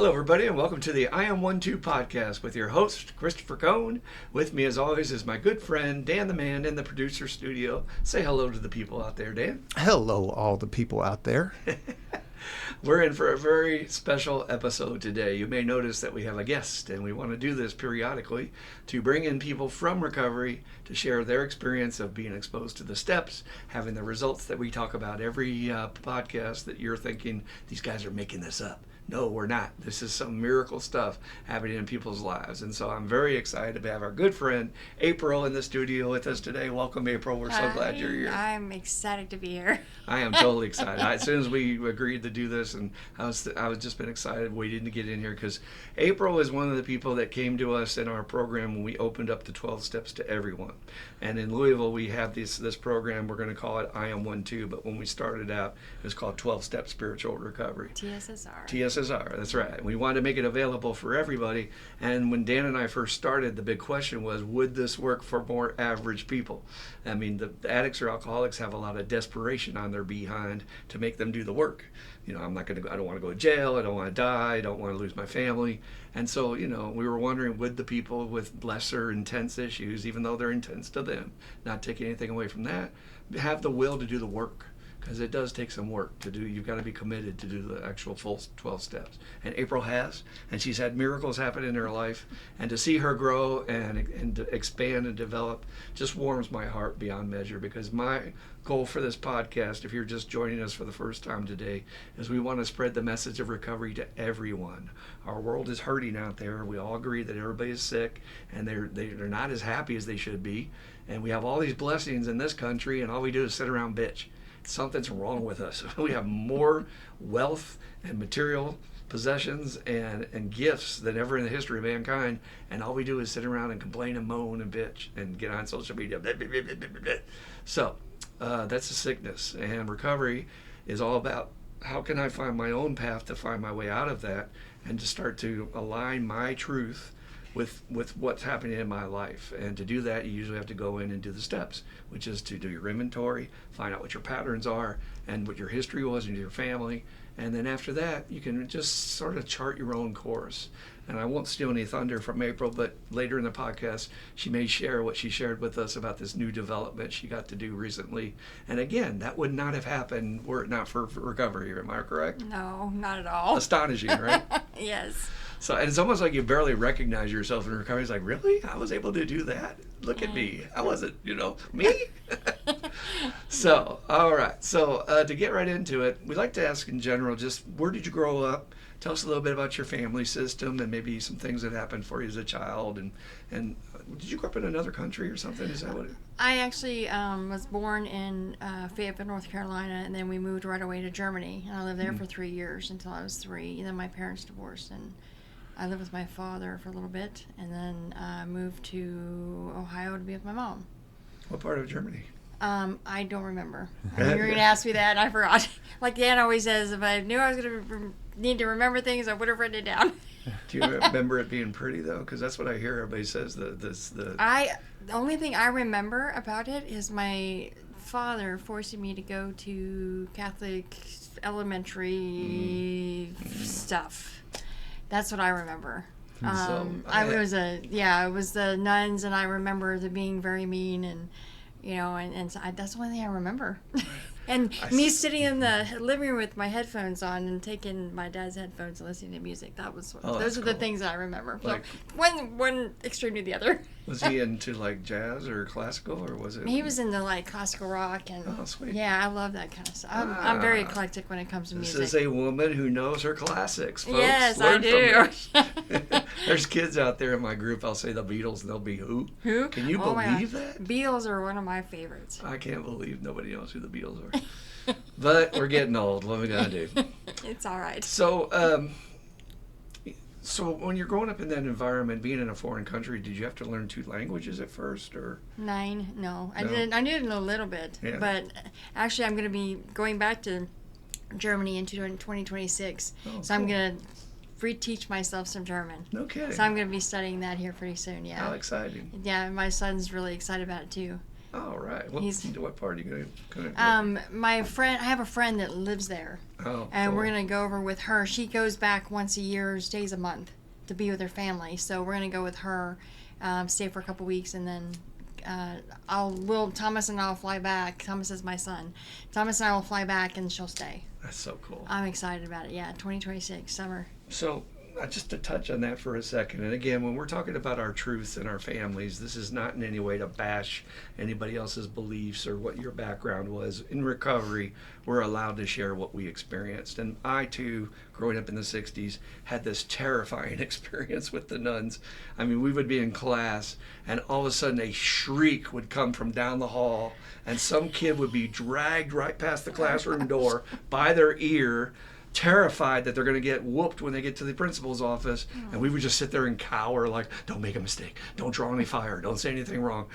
Hello, everybody, and welcome to the I Am 1-2 podcast with your host, Christopher Cohn. With me, as always, is my good friend, Dan the Man, in the producer studio. Say hello to the people out there, Dan. Hello, all the people out there. We're in for a very special episode today. You may notice that we have a guest, and we want to do this periodically to bring in people from recovery to share their experience of being exposed to the steps, having the results that we talk about every podcast that you're thinking, these guys are making this up. No, we're not. This is some miracle stuff happening in people's lives. And so I'm very excited to have our good friend April in the studio with us today. Welcome, April. We're so glad you're here. I'm excited to be here. I am totally excited. As soon as we agreed to do this, and I was just been excited waiting to get in here because April is one of the people that came to us in our program when we opened up the 12 Steps to Everyone. And in Louisville, we have this program. We're going to call it I Am 1-2, but when we started out, it was called 12 Step Spiritual Recovery. TSSR, that's right. We wanted to make it available for everybody. And when Dan and I first started, the big question was, would this work for more average people? I mean, the addicts or alcoholics have a lot of desperation on their behind to make them do the work. You know, I don't want to go to jail. I don't want to die. I don't want to lose my family. And so, you know, we were wondering, would the people with lesser intense issues, even though they're intense to them, not taking anything away from that, have the will to do the work? Because it does take some work to do. You've got to be committed to do the actual full 12 steps. And April has, and she's had miracles happen in her life. And to see her grow and expand and develop just warms my heart beyond measure, because my goal for this podcast, if you're just joining us for the first time today, is we want to spread the message of recovery to everyone. Our world is hurting out there. We all agree that everybody is sick, and they're not as happy as they should be. And we have all these blessings in this country, and all we do is sit around bitch. Something's wrong with us. We have more wealth and material possessions and gifts than ever in the history of mankind, and all we do is sit around and complain and moan and bitch and get on social media. So that's a sickness, and recovery is all about how can I find my own path to find my way out of that and to start to align my truth with what's happening in my life. And to do that, you usually have to go in and do the steps, which is to do your inventory, find out what your patterns are and what your history was in your family. And then after that, you can just sort of chart your own course. And I won't steal any thunder from April, but later in the podcast, she may share what she shared with us about this new development she got to do recently. And again, that would not have happened were it not for recovery. Am I correct? No, not at all. Astonishing, right? Yes. So, and it's almost like you barely recognize yourself in recovery. It's like, really? I was able to do that? Look at me. I wasn't, me? So, all right. So, to get right into it, we like to ask in general, just where did you grow up? Tell us a little bit about your family system and maybe some things that happened for you as a child. And did you grow up in another country or something? Is that what it is? I actually was born in Fayetteville, North Carolina, and then we moved right away to Germany. And I lived there for 3 years until I was 3. And then my parents divorced, and I lived with my father for a little bit, and then moved to Ohio to be with my mom. What part of Germany? I don't remember. You were going to ask me that, and I forgot. Like Dan always says, if I knew I was going to need to remember things, I would have written it down. Do you remember it being pretty, though? Because that's what I hear everybody says. The only thing I remember about it is my father forcing me to go to Catholic elementary stuff. That's what I remember. It was the nuns, and I remember them being very mean, and so that's the only thing I remember. And me sitting in the living room with my headphones on and taking my dad's headphones and listening to music. Those are the things I remember. Like, one extreme to the other. Was he into like jazz or classical, or was it? He was into like classical rock and sweet. Yeah, I love that kind of stuff. I'm very eclectic when it comes to music. This is a woman who knows her classics, folks. Yes, Learn I do. There's kids out there in my group. I'll say the Beatles, and they'll be who? Who? Can you believe that? Beatles are one of my favorites. I can't believe nobody knows who the Beatles are. But we're getting old. What are we gonna do? It's all right. So when you're growing up in that environment, being in a foreign country, did you have to learn 2 languages at first, or? 9, no. I did a little bit, yeah. But actually I'm going to be going back to Germany in 2026, so cool. I'm going to reteach myself some German. No kidding. So I'm going to be studying that here pretty soon, yeah. How exciting. Yeah, my son's really excited about it too. Oh, right. What part are you going to I have a friend that lives there. Oh, and cool. we're going to go over with her. She goes back once a year, stays a month to be with her family. So we're going to go with her, stay for a couple weeks, and then Thomas and I'll fly back. Thomas is my son. Thomas and I will fly back, and she'll stay. That's so cool. I'm excited about it. Yeah, 2026 summer. So, just to touch on that for a second, and again, when we're talking about our truths and our families, this is not in any way to bash anybody else's beliefs or what your background was. In recovery, we're allowed to share what we experienced. And I, too, growing up in the 60s, had this terrifying experience with the nuns. I mean, we would be in class, and all of a sudden a shriek would come from down the hall, and some kid would be dragged right past the classroom door by their ear, terrified that they're going to get whooped when they get to the principal's office. And we would just sit there and cower, like, don't make a mistake, don't draw any fire, don't say anything wrong.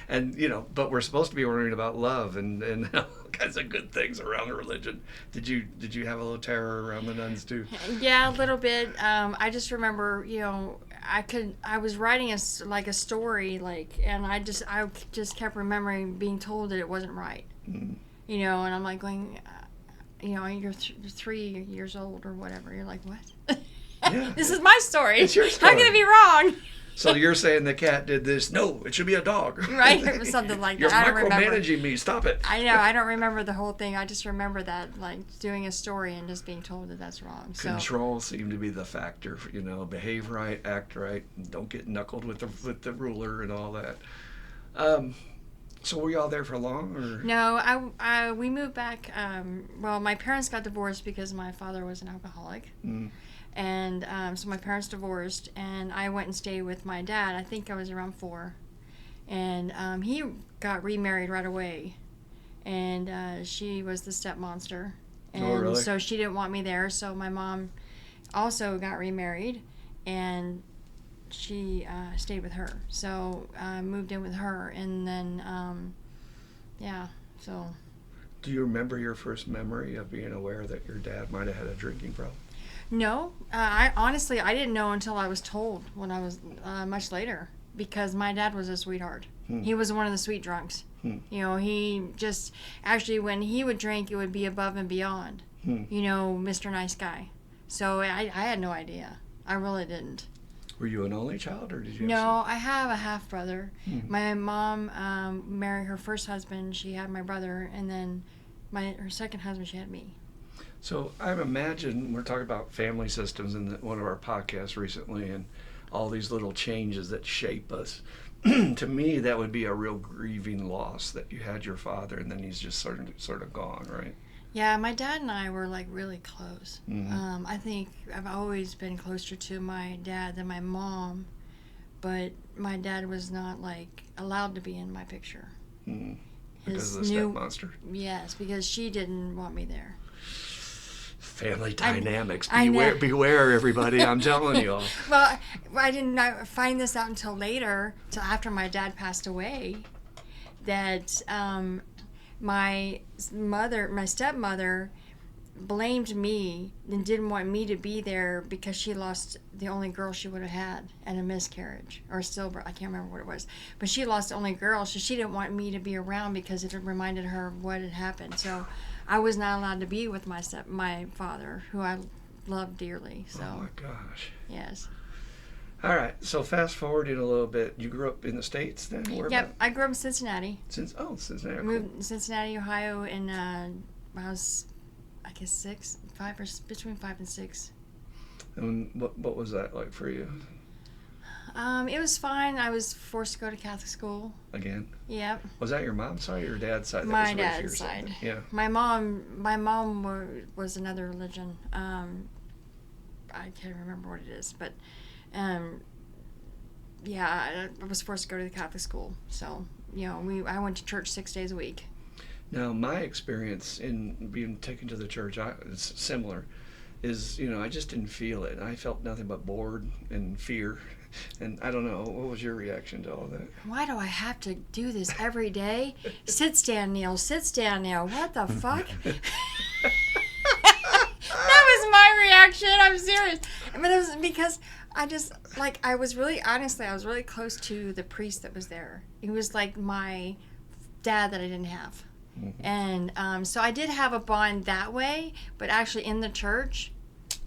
And but we're supposed to be worrying about love and all kinds of good things around religion. Did you have a little terror around the nuns too? Yeah, a little bit. I just remember, I was writing a story, and I just kept remembering being told that it wasn't right. And I'm like going, you're 3 years old or whatever. You're like, what? Yeah. This is my story. It's your story. How can it be wrong? So you're saying the cat did this? No, it should be a dog. Right? Or something like You're that. I don't remember. micromanaging me. Stop it. I know. I don't remember the whole thing. I just remember that, doing a story and just being told that that's wrong. So. Control seemed to be the factor. Behave right, act right, don't get knuckled with the ruler and all that. So were y'all there for long, or? No, we moved back. Well, my parents got divorced because my father was an alcoholic. And so my parents divorced, and I went and stayed with my dad. I think I was around 4. And he got remarried right away. And she was the step monster. And oh, really? So she didn't want me there. So my mom also got remarried, and she stayed with her. So I moved in with her, and then, so. Do you remember your first memory of being aware that your dad might have had a drinking problem? No, I honestly didn't know until I was told when I was much later, because my dad was a sweetheart. He was one of the sweet drunks. He just actually, when he would drink, it would be above and beyond. Mr. Nice Guy. So I had no idea. I really didn't. Were you an only child, or did you? No, I have a half brother. My mom married her first husband. She had my brother, and then her second husband, she had me. So I imagine we're talking about family systems in one of our podcasts recently, and all these little changes that shape us. To me, that would be a real grieving loss, that you had your father and then he's just sort of gone, right? Yeah, my dad and I were really close. I think I've always been closer to my dad than my mom, but my dad was not allowed to be in my picture. Because of the step monster. Yes, because she didn't want me there. Family dynamics. Beware, everybody. I'm telling you all. Well, I didn't find this out until later, till after my dad passed away, that my stepmother blamed me and didn't want me to be there because she lost the only girl she would have had in a miscarriage or stillbirth. I can't remember what it was, but she lost the only girl, so she didn't want me to be around because it reminded her of what had happened. So I was not allowed to be with my father, who I loved dearly. So. Oh my gosh. Yes. All right. So fast forwarding a little bit, you grew up in the States then? Yep. I grew up in Cincinnati. Cincinnati. I moved to Cincinnati, Ohio, and I was, I guess, between 5 and 6. And what was that like for you? It was fine. I was forced to go to Catholic school. Again? Yep. Was that your mom's side or your dad's side? My dad's side. Yeah. My mom was another religion. I can't remember what it is, but I was forced to go to the Catholic school. So, I went to church 6 days a week. Now, my experience in being taken to the church, it's similar, is, I just didn't feel it. I felt nothing but bored and fear. And I don't know, what was your reaction to all that? Why do I have to do this every day? Sit, stand, kneel, sit, stand, kneel. What the fuck? That was my reaction. I'm serious. But it was because I just, I was really close to the priest that was there. He was like my dad that I didn't have. Mm-hmm. And so I did have a bond that way, but actually in the church,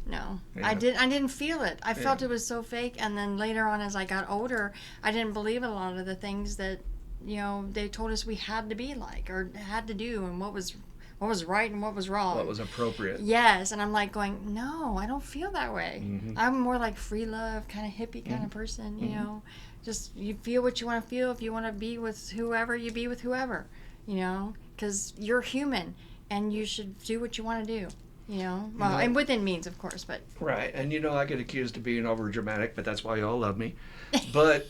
no. Yeah. I didn't feel it. I felt it was so fake. And then later on, as I got older, I didn't believe a lot of the things that, they told us we had to be like or had to do, and what was right and what was wrong. What was appropriate. Yes, and I'm like going, no, I don't feel that way. Mm-hmm. I'm more like free love, kind of hippie kind of person, Just you feel what you want to feel. If you want to be with whoever, you be with whoever, because you're human and you should do what you want to do, Well, and within means, of course, but. Right, and I get accused of being over dramatic, but that's why y'all love me. But,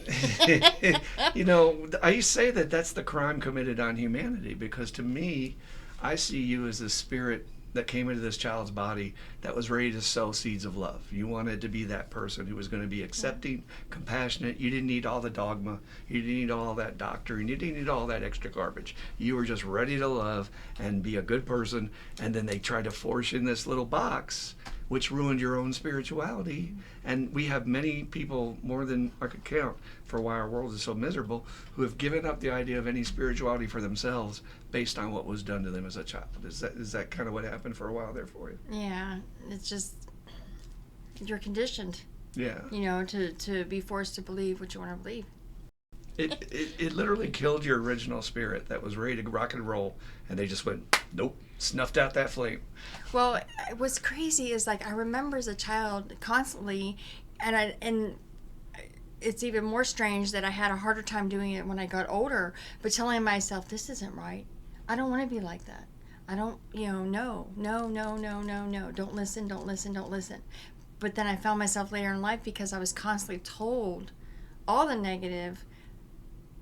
I say that that's the crime committed on humanity, because to me, I see you as a spirit that came into this child's body that was ready to sow seeds of love. You wanted to be that person who was going to be accepting, compassionate. You didn't need all the dogma. You didn't need all that doctrine. You didn't need all that extra garbage. You were just ready to love and be a good person. And then they tried to force you in this little box, which ruined your own spirituality. And we have many people, more than I could count, for why our world is so miserable, who have given up the idea of any spirituality for themselves based on what was done to them as a child. Is that kind of what happened for a while there for you? Yeah, it's just you're conditioned. Yeah. To be forced to believe what you want to believe. It literally killed your original spirit that was ready to rock and roll, and they just went, nope, snuffed out that flame. Well, what's crazy is I remember as a child constantly, and it's even more strange that I had a harder time doing it when I got older, but telling myself, this isn't right. I don't want to be like that. I don't, no, don't listen. But then I found myself later in life, because I was constantly told all the negative,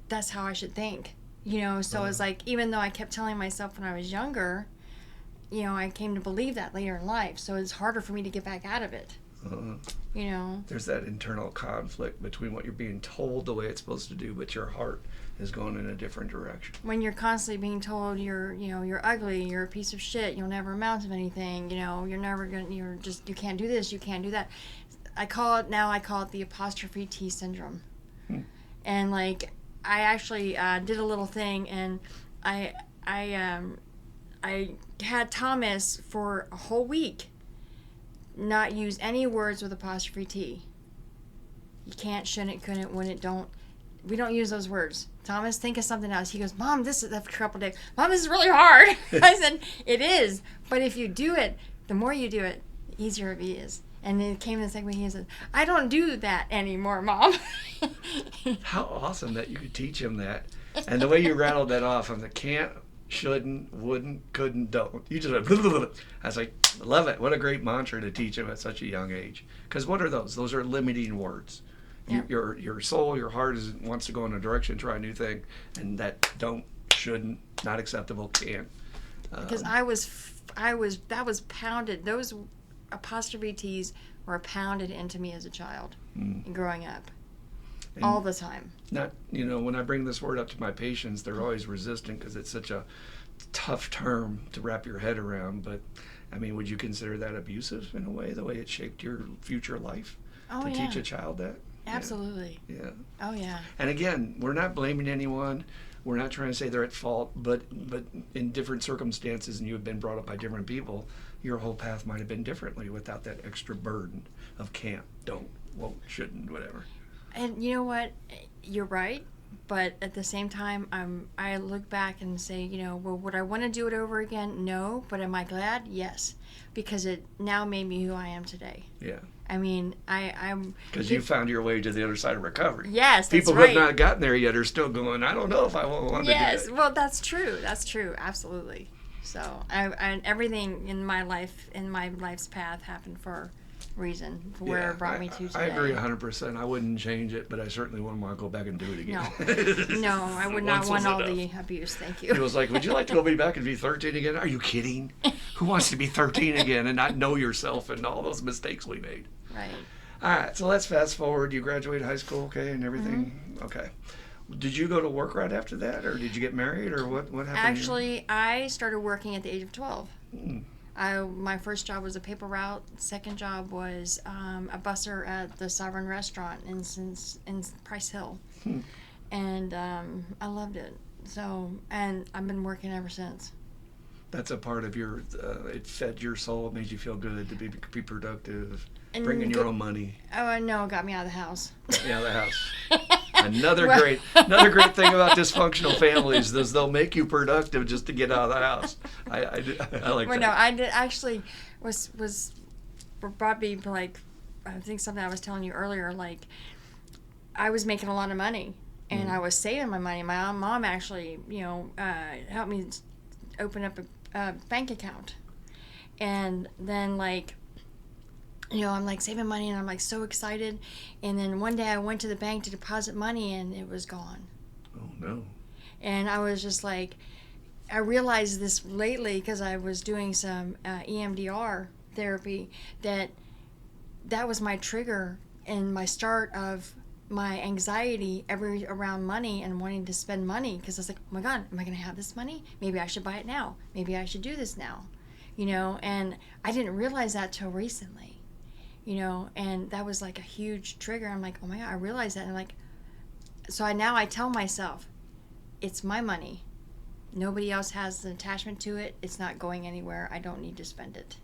that's how I should think, so it's even though I kept telling myself when I was younger, I came to believe that later in life, so it's harder for me to get back out of it. There's that internal conflict between what you're being told the way it's supposed to do, but your heart is going in a different direction. When you're constantly being told you're ugly, you're a piece of shit, you'll never amount to anything, you're never gonna, you can't do this, you can't do that. I call it the apostrophe T syndrome. And I actually did a little thing, and I had Thomas for a whole week not use any words with apostrophe T. You can't, shouldn't, couldn't, wouldn't, don't. We don't use those words. Thomas, think of something else. He goes, Mom, this is after a couple days. Mom, this is really hard. I said, it is. But if you do it, the more you do it, the easier it is. And then it came in the second week, he said, I don't do that anymore, Mom. How awesome that you could teach him that. And the way you rattled that off on the can't, shouldn't, wouldn't, couldn't, don't. You just went, blah, blah, blah. I was like, I love it. What a great mantra to teach him at such a young age. Because what are those? Those are limiting words. Yeah. Your soul, your heart wants to go in a direction, try a new thing, and that don't, shouldn't, not acceptable, can't. Because that was pounded. Those apostrophe T's were pounded into me as a child growing up. And all the time. Not, when I bring this word up to my patients, they're always resistant because it's such a tough term to wrap your head around. But, would you consider that abusive in a way, the way it shaped your future life? To teach a child that? Absolutely. Yeah. Oh, yeah. And again, we're not blaming anyone. We're not trying to say they're at fault, but in different circumstances, and you have been brought up by different people, your whole path might have been differently without that extra burden of can't, don't, won't, shouldn't, whatever. And you know what? You're right. But at the same time, I look back and say, well, would I want to do it over again? No. But am I glad? Yes. Because it now made me who I am today. Yeah. I'm... Because you found your way to the other side of recovery. Yes, that's People right. who have not gotten there yet are still going, I don't know if I want to do that. Yes, well, that's true. That's true. Absolutely. So, everything in my life's path happened for reason, for where it brought me to today. I agree 100%. I wouldn't change it, but I certainly wouldn't want to go back and do it again. No, I would not want all the abuse. Thank you. He was like, would you like to go back and be 13 again? Are you kidding? Who wants to be 13 again and not know yourself and all those mistakes we made? Right. All right, so let's fast forward. You graduated high school, okay, and everything? Mm-hmm. Okay. Did you go to work right after that, or did you get married, or what happened? Actually, I started working at the age of 12. Mm. My first job was a paper route. Second job was a busser at the Sovereign Restaurant in Price Hill. And I loved it. So, and I've been working ever since. That's a part of your, it fed your soul, it made you feel good to be productive, And bringing your own money. Oh, no, it got me out of the house. Got me out of the house. Another great thing about dysfunctional families is they'll make you productive just to get out of the house. I like that. No, I did actually was brought me like, I think something I was telling you earlier, like I was making a lot of money and I was saving my money. My mom actually, helped me open up a bank account, and then like, I'm like saving money and I'm like so excited. And then one day I went to the bank to deposit money and it was gone. Oh, no. And I was just like, I realized this lately because I was doing some EMDR therapy that was my trigger and my start of my anxiety around money and wanting to spend money, because I was like, oh my God, am I going to have this money? Maybe I should buy it now. Maybe I should do this now. And I didn't realize that till recently. And that was like a huge trigger. I'm like, oh my God, I realized that. And like, so now I tell myself, it's my money. Nobody else has an attachment to it. It's not going anywhere. I don't need to spend it.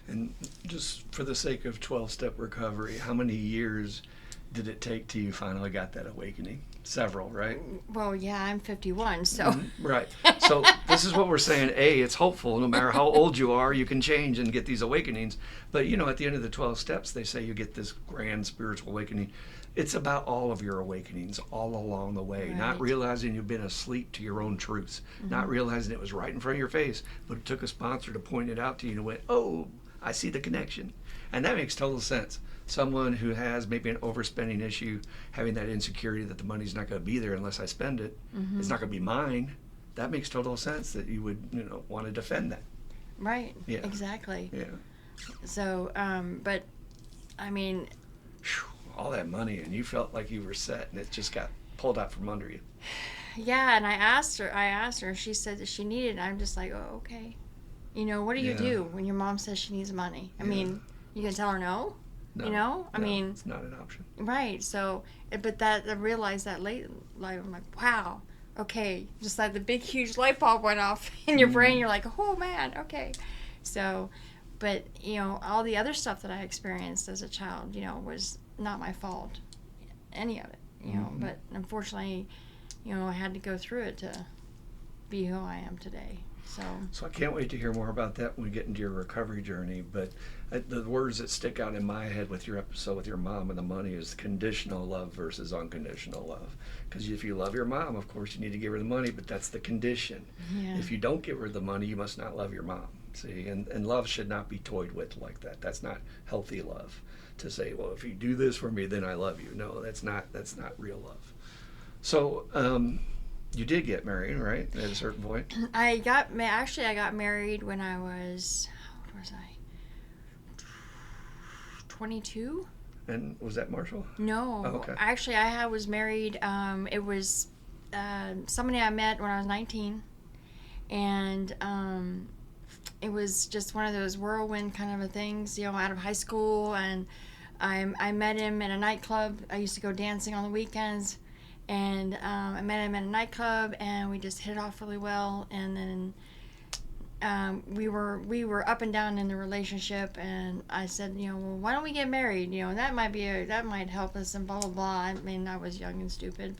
And just for the sake of 12-step recovery, how many years did it take till you finally got that awakening? Several, right? Well, yeah, I'm 51, so. Right. So this is what we're saying. A, it's hopeful. No matter how old you are, you can change and get these awakenings. But, at the end of the 12 steps, they say you get this grand spiritual awakening. It's about all of your awakenings all along the way. Right. Not realizing you've been asleep to your own truths. Mm-hmm. Not realizing it was right in front of your face. But it took a sponsor to point it out to you and went, oh, I see the connection. And that makes total sense. Someone who has maybe an overspending issue, having that insecurity that the money's not going to be there unless I spend it, it's not going to be mine. That makes total sense that you would, want to defend that. Right. Yeah. Exactly. Yeah. So, but, I mean, all that money, and you felt like you were set, and it just got pulled out from under you. Yeah, and I asked her, she said that she needed it, and I'm just like, oh, okay. What do you do when your mom says she needs money? I mean, you can tell her no? No, I mean, it's not an option. Right. So, but I realized that late, like, I'm like, wow, okay. Just like the big, huge light bulb went off in your brain. You're like, oh man, okay. So, but, all the other stuff that I experienced as a child, was not my fault. Any of it, but unfortunately, I had to go through it to be who I am today. So I can't wait to hear more about that when we get into your recovery journey. But the words that stick out in my head with your episode with your mom and the money is conditional love versus unconditional love. Because if you love your mom, of course, you need to give her the money, but that's the condition. Yeah. If you don't give her the money, you must not love your mom. See, and love should not be toyed with like that. That's not healthy love. To say, well, if you do this for me, then I love you. No, that's not real love. So, you did get married, right? At a certain point. I got married when I was, how old was I? 22. And was that Marshall? No. Oh, okay. Actually, I was married. It was somebody I met when I was 19, and it was just one of those whirlwind kind of a things, out of high school, and I met him in a nightclub. I used to go dancing on the weekends. And I met him at a nightclub, and we just hit it off really well. And then we were up and down in the relationship. And I said, well, why don't we get married? That might help us, and blah blah blah. I mean, I was young and stupid,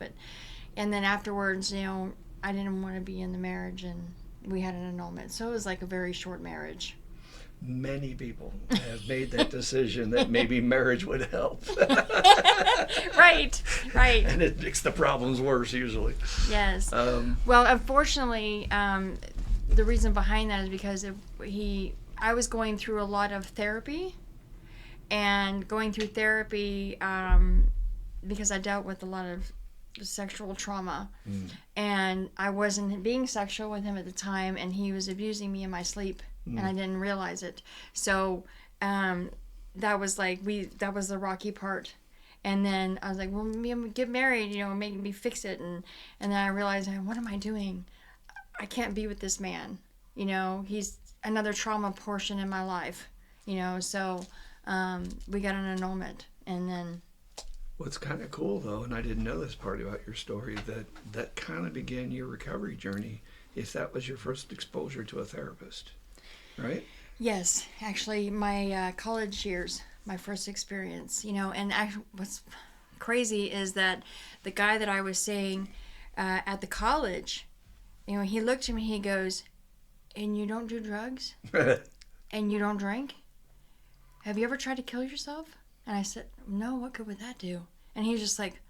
and then afterwards, I didn't want to be in the marriage, and we had an annulment. So it was like a very short marriage. Many people have made that decision that maybe marriage would help. Right. And it makes the problems worse usually. Yes. Well, unfortunately, the reason behind that is because I was going through a lot of therapy, and going through therapy because I dealt with a lot of sexual trauma, and I wasn't being sexual with him at the time, and he was abusing me in my sleep. And I didn't realize it. So that was the rocky part. And then I was like, well, get married, make me fix it. And then I realized, what am I doing? I can't be with this man. He's another trauma portion in my life. So we got an annulment. And then What's kind of cool though, and I didn't know this part about your story, that kind of began your recovery journey, if that was your first exposure to a therapist, right? Yes, actually, my college years, my first experience, and what's crazy is that the guy that I was seeing at the college, he looked at me, he goes, "And you don't do drugs? And you don't drink? Have you ever tried to kill yourself?" And I said, "No, what good would that do?" And he was just like,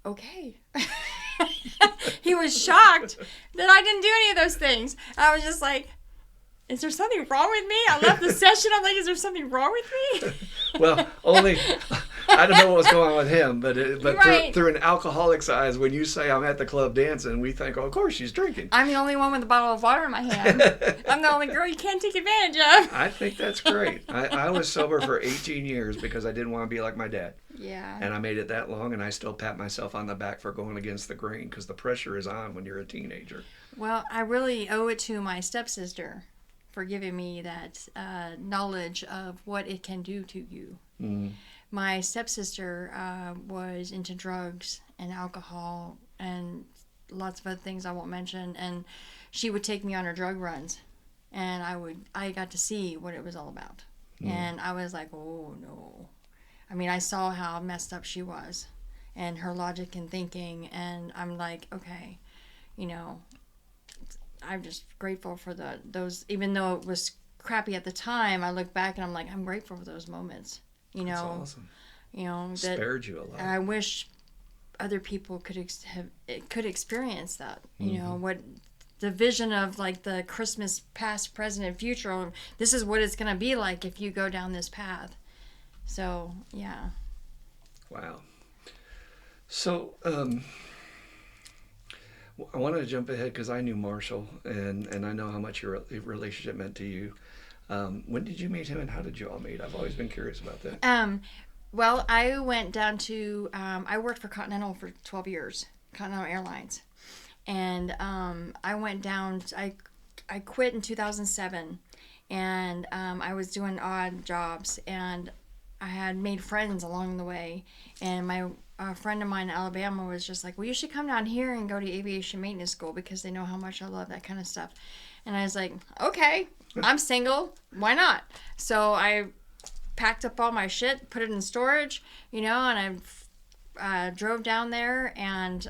"Okay." He was shocked that I didn't do any of those things. I was just like, "Is there something wrong with me?" I left the session. I'm like, "Is there something wrong with me?" Well, only I don't know what was going on with him, but Right. through an alcoholic's eyes, when you say I'm at the club dancing, we think, oh, of course she's drinking. I'm the only one with a bottle of water in my hand. I'm the only girl you can't take advantage of. I think that's great. I was sober for 18 years because I didn't want to be like my dad. Yeah. And I made it that long, and I still pat myself on the back for going against the grain because the pressure is on when you're a teenager. Well, I really owe it to my stepsister for giving me that knowledge of what it can do to you. Mm. My stepsister was into drugs and alcohol and lots of other things I won't mention, and she would take me on her drug runs, and I got to see what it was all about. And I was like, oh no. I mean, I saw how messed up she was and her logic and thinking, and I'm like, okay, I'm just grateful for those, even though it was crappy at the time, I look back and I'm like, I'm grateful for those moments. That's awesome. That spared you a lot. I wish other people could experience that. What the vision of like the Christmas past, present, and future. This is what it's gonna be like if you go down this path. So yeah. Wow. So I wanted to jump ahead because I knew Marshall and I know how much your relationship meant to you. When did you meet him and how did you all meet? I've always been curious about that. Well, I went down to, I worked for Continental for 12 years, Continental Airlines. And I went down, I quit in 2007. And I was doing odd jobs. And I had made friends along the way. And a friend of mine in Alabama was just like, well, you should come down here and go to aviation maintenance school because they know how much I love that kind of stuff. And I was like, okay, I'm single. Why not? So I packed up all my shit, put it in storage, and I drove down there, and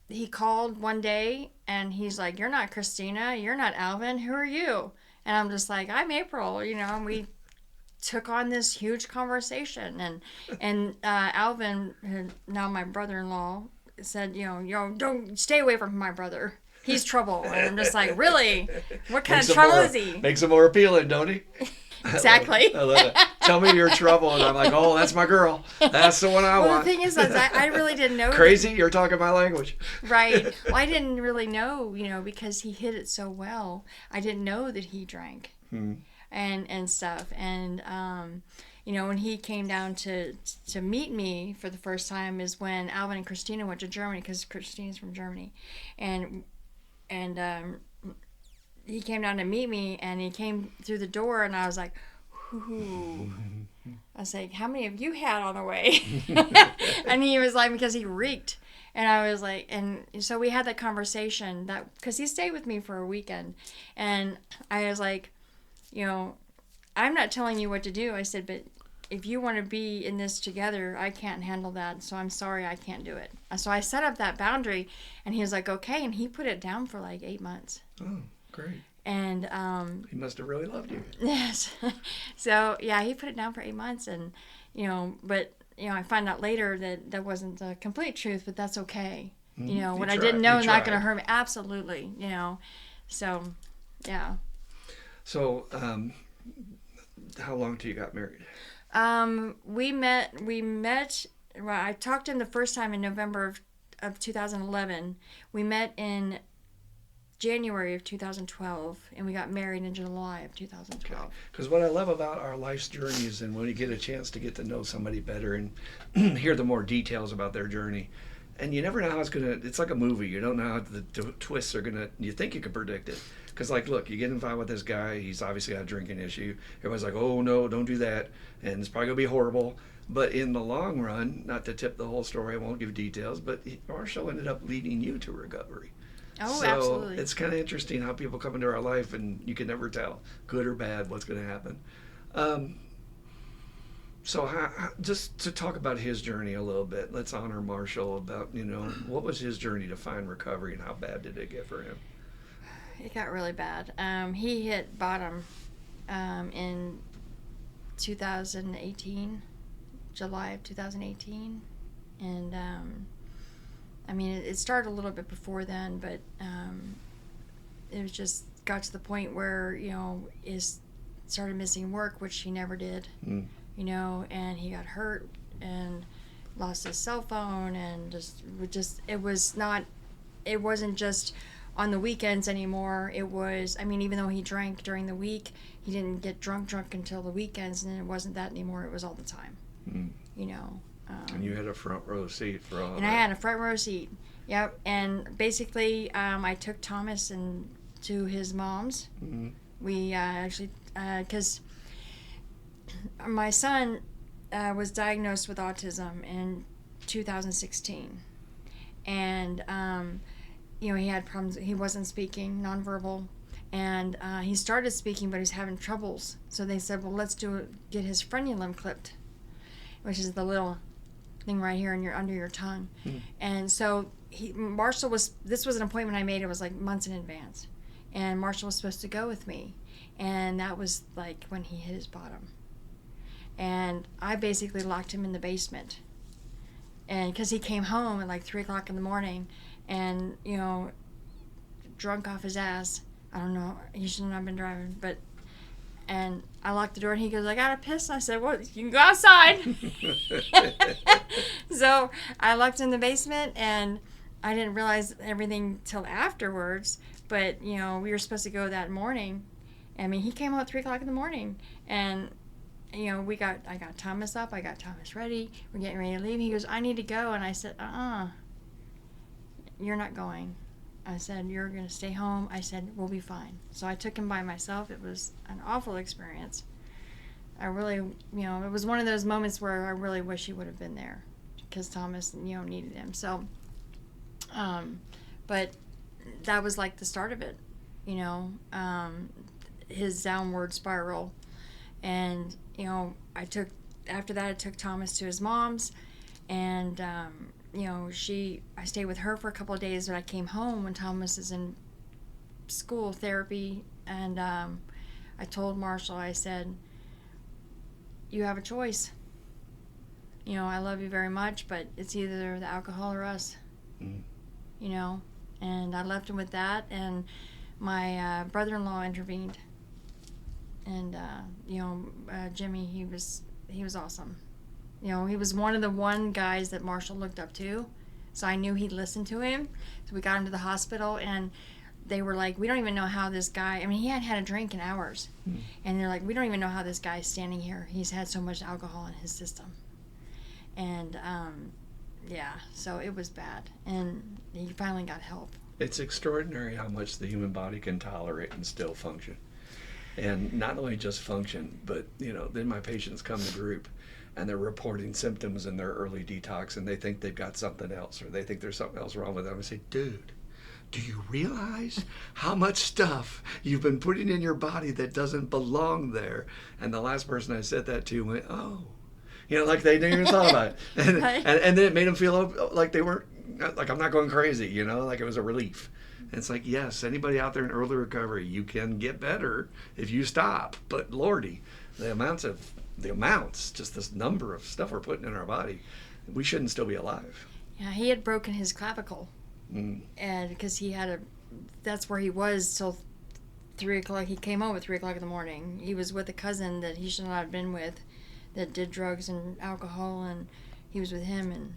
he called one day and he's like, "You're not Christina, you're not Alvin, who are you?" And I'm just like, "I'm April," and we took on this huge conversation, and Alvin, now my brother-in-law, said, don't stay away from my brother. He's trouble. And I'm just like, really? What kind of trouble is he? Makes him more appealing, don't he? Exactly. I love it. Tell me you're trouble, and I'm like, oh, that's my girl. That's the one I want. Well, the thing is, I really didn't know. Crazy? You're talking my language. Right. Well, I didn't really know, because he hid it so well. I didn't know that he drank and stuff. And, when he came down to meet me for the first time is when Alvin and Christina went to Germany, because Christina's from Germany. And he came down to meet me, and he came through the door, and I was like, ooh. I was like, how many have you had on the way? And he was like, because he reeked. And I was like, and so we had that conversation, because he stayed with me for a weekend. And I was like, I'm not telling you what to do. I said, but if you want to be in this together, I can't handle that. So I'm sorry, I can't do it. So I set up that boundary, and he was like, okay. And he put it down for like 8 months. Oh, great. And he must have really loved you. Yes. So yeah, he put it down for 8 months, and but I find out later that wasn't the complete truth, but that's okay. What I didn't know is not going to hurt me. Absolutely. So yeah. So how long till you got married? We met. Well, I talked to him the first time in November of 2011. We met in January of 2012, and we got married in July of 2012. Because what I love about our life's journeys, and when you get a chance to get to know somebody better and hear the more details about their journey, and you never know how it's like a movie. You don't know how the twists are gonna. You think you can predict it, because like, look, you get involved with this guy. He's obviously got a drinking issue. Everyone's like, oh no, don't do that, and it's probably gonna be horrible. But in the long run, not to tip the whole story, I won't give details, but Marshall ended up leading you to recovery. Oh, So absolutely. it's kind of interesting how people come into our life and you can never tell, good or bad, what's going to happen. So just to talk about his journey a little bit, let's honor Marshall about, what was his journey to find recovery and how bad did it get for him? It got really bad. He hit bottom in 2018, July of 2018. And I mean, it started a little bit before then, but it was just got to the point where, he started missing work, which he never did, and he got hurt and lost his cell phone, and it wasn't just on the weekends anymore. It was, I mean, even though he drank during the week, he didn't get drunk until the weekends, and it wasn't that anymore. It was all the time, And you had a front row seat for all of and that. I had a front row seat. Yep. And basically, I took Thomas to his mom's. Mm-hmm. We actually, because my son was diagnosed with autism in 2016, and he had problems. He wasn't speaking, nonverbal, and he started speaking, but he was having troubles. So they said, well, let's get his frenulum clipped, which is the little thing right here under your tongue. And so Marshall this was an appointment I made. It was like months in advance, and Marshall was supposed to go with me, and that was like when he hit his bottom. And I basically locked him in the basement, and because he came home at like 3:00 in the morning, and drunk off his ass. I don't know, he shouldn't have been driving, but. And I locked the door, and he goes, I got to piss. I said, well, you can go outside. So I locked in the basement, and I didn't realize everything till afterwards. But, we were supposed to go that morning. I mean, he came out at 3:00 in the morning, and, I got Thomas up. I got Thomas ready. We're getting ready to leave. He goes, I need to go. And I said, you're not going. I said, you're going to stay home. I said, we'll be fine. So I took him by myself. It was an awful experience. I really, it was one of those moments where I really wish he would have been there, because Thomas, needed him. So, but that was like the start of it, his downward spiral. And, after that I took Thomas to his mom's, and, I stayed with her for a couple of days, but I came home when Thomas is in school therapy, and I told Marshall, I said, you have a choice. I love you very much, but it's either the alcohol or us. And I left him with that, and my brother-in-law intervened, and Jimmy, he was awesome. He was one of the guys that Marshall looked up to, so I knew he'd listen to him. So we got him to the hospital, and they were like, we don't even know how this guy, I mean, he hadn't had a drink in hours. And they're like, we don't even know how this guy's standing here. He's had so much alcohol in his system. And, so it was bad. And he finally got help. It's extraordinary how much the human body can tolerate and still function. And not only just function, but, then my patients come to group, and they're reporting symptoms in their early detox, and they think they've got something else, or they think there's something else wrong with them. I say, dude, do you realize how much stuff you've been putting in your body that doesn't belong there? And the last person I said that to went, oh. Like they didn't even thought about it. And then it made them feel like they weren't, like I'm not going crazy, like it was a relief. And it's like, yes, anybody out there in early recovery, you can get better if you stop. But Lordy, the amounts, just this number of stuff we're putting in our body, we shouldn't still be alive. Yeah, he had broken his clavicle. And because that's where he was till 3:00. He came home at 3:00 in the morning. He was with a cousin that he should not have been with, that did drugs and alcohol, and he was with him, and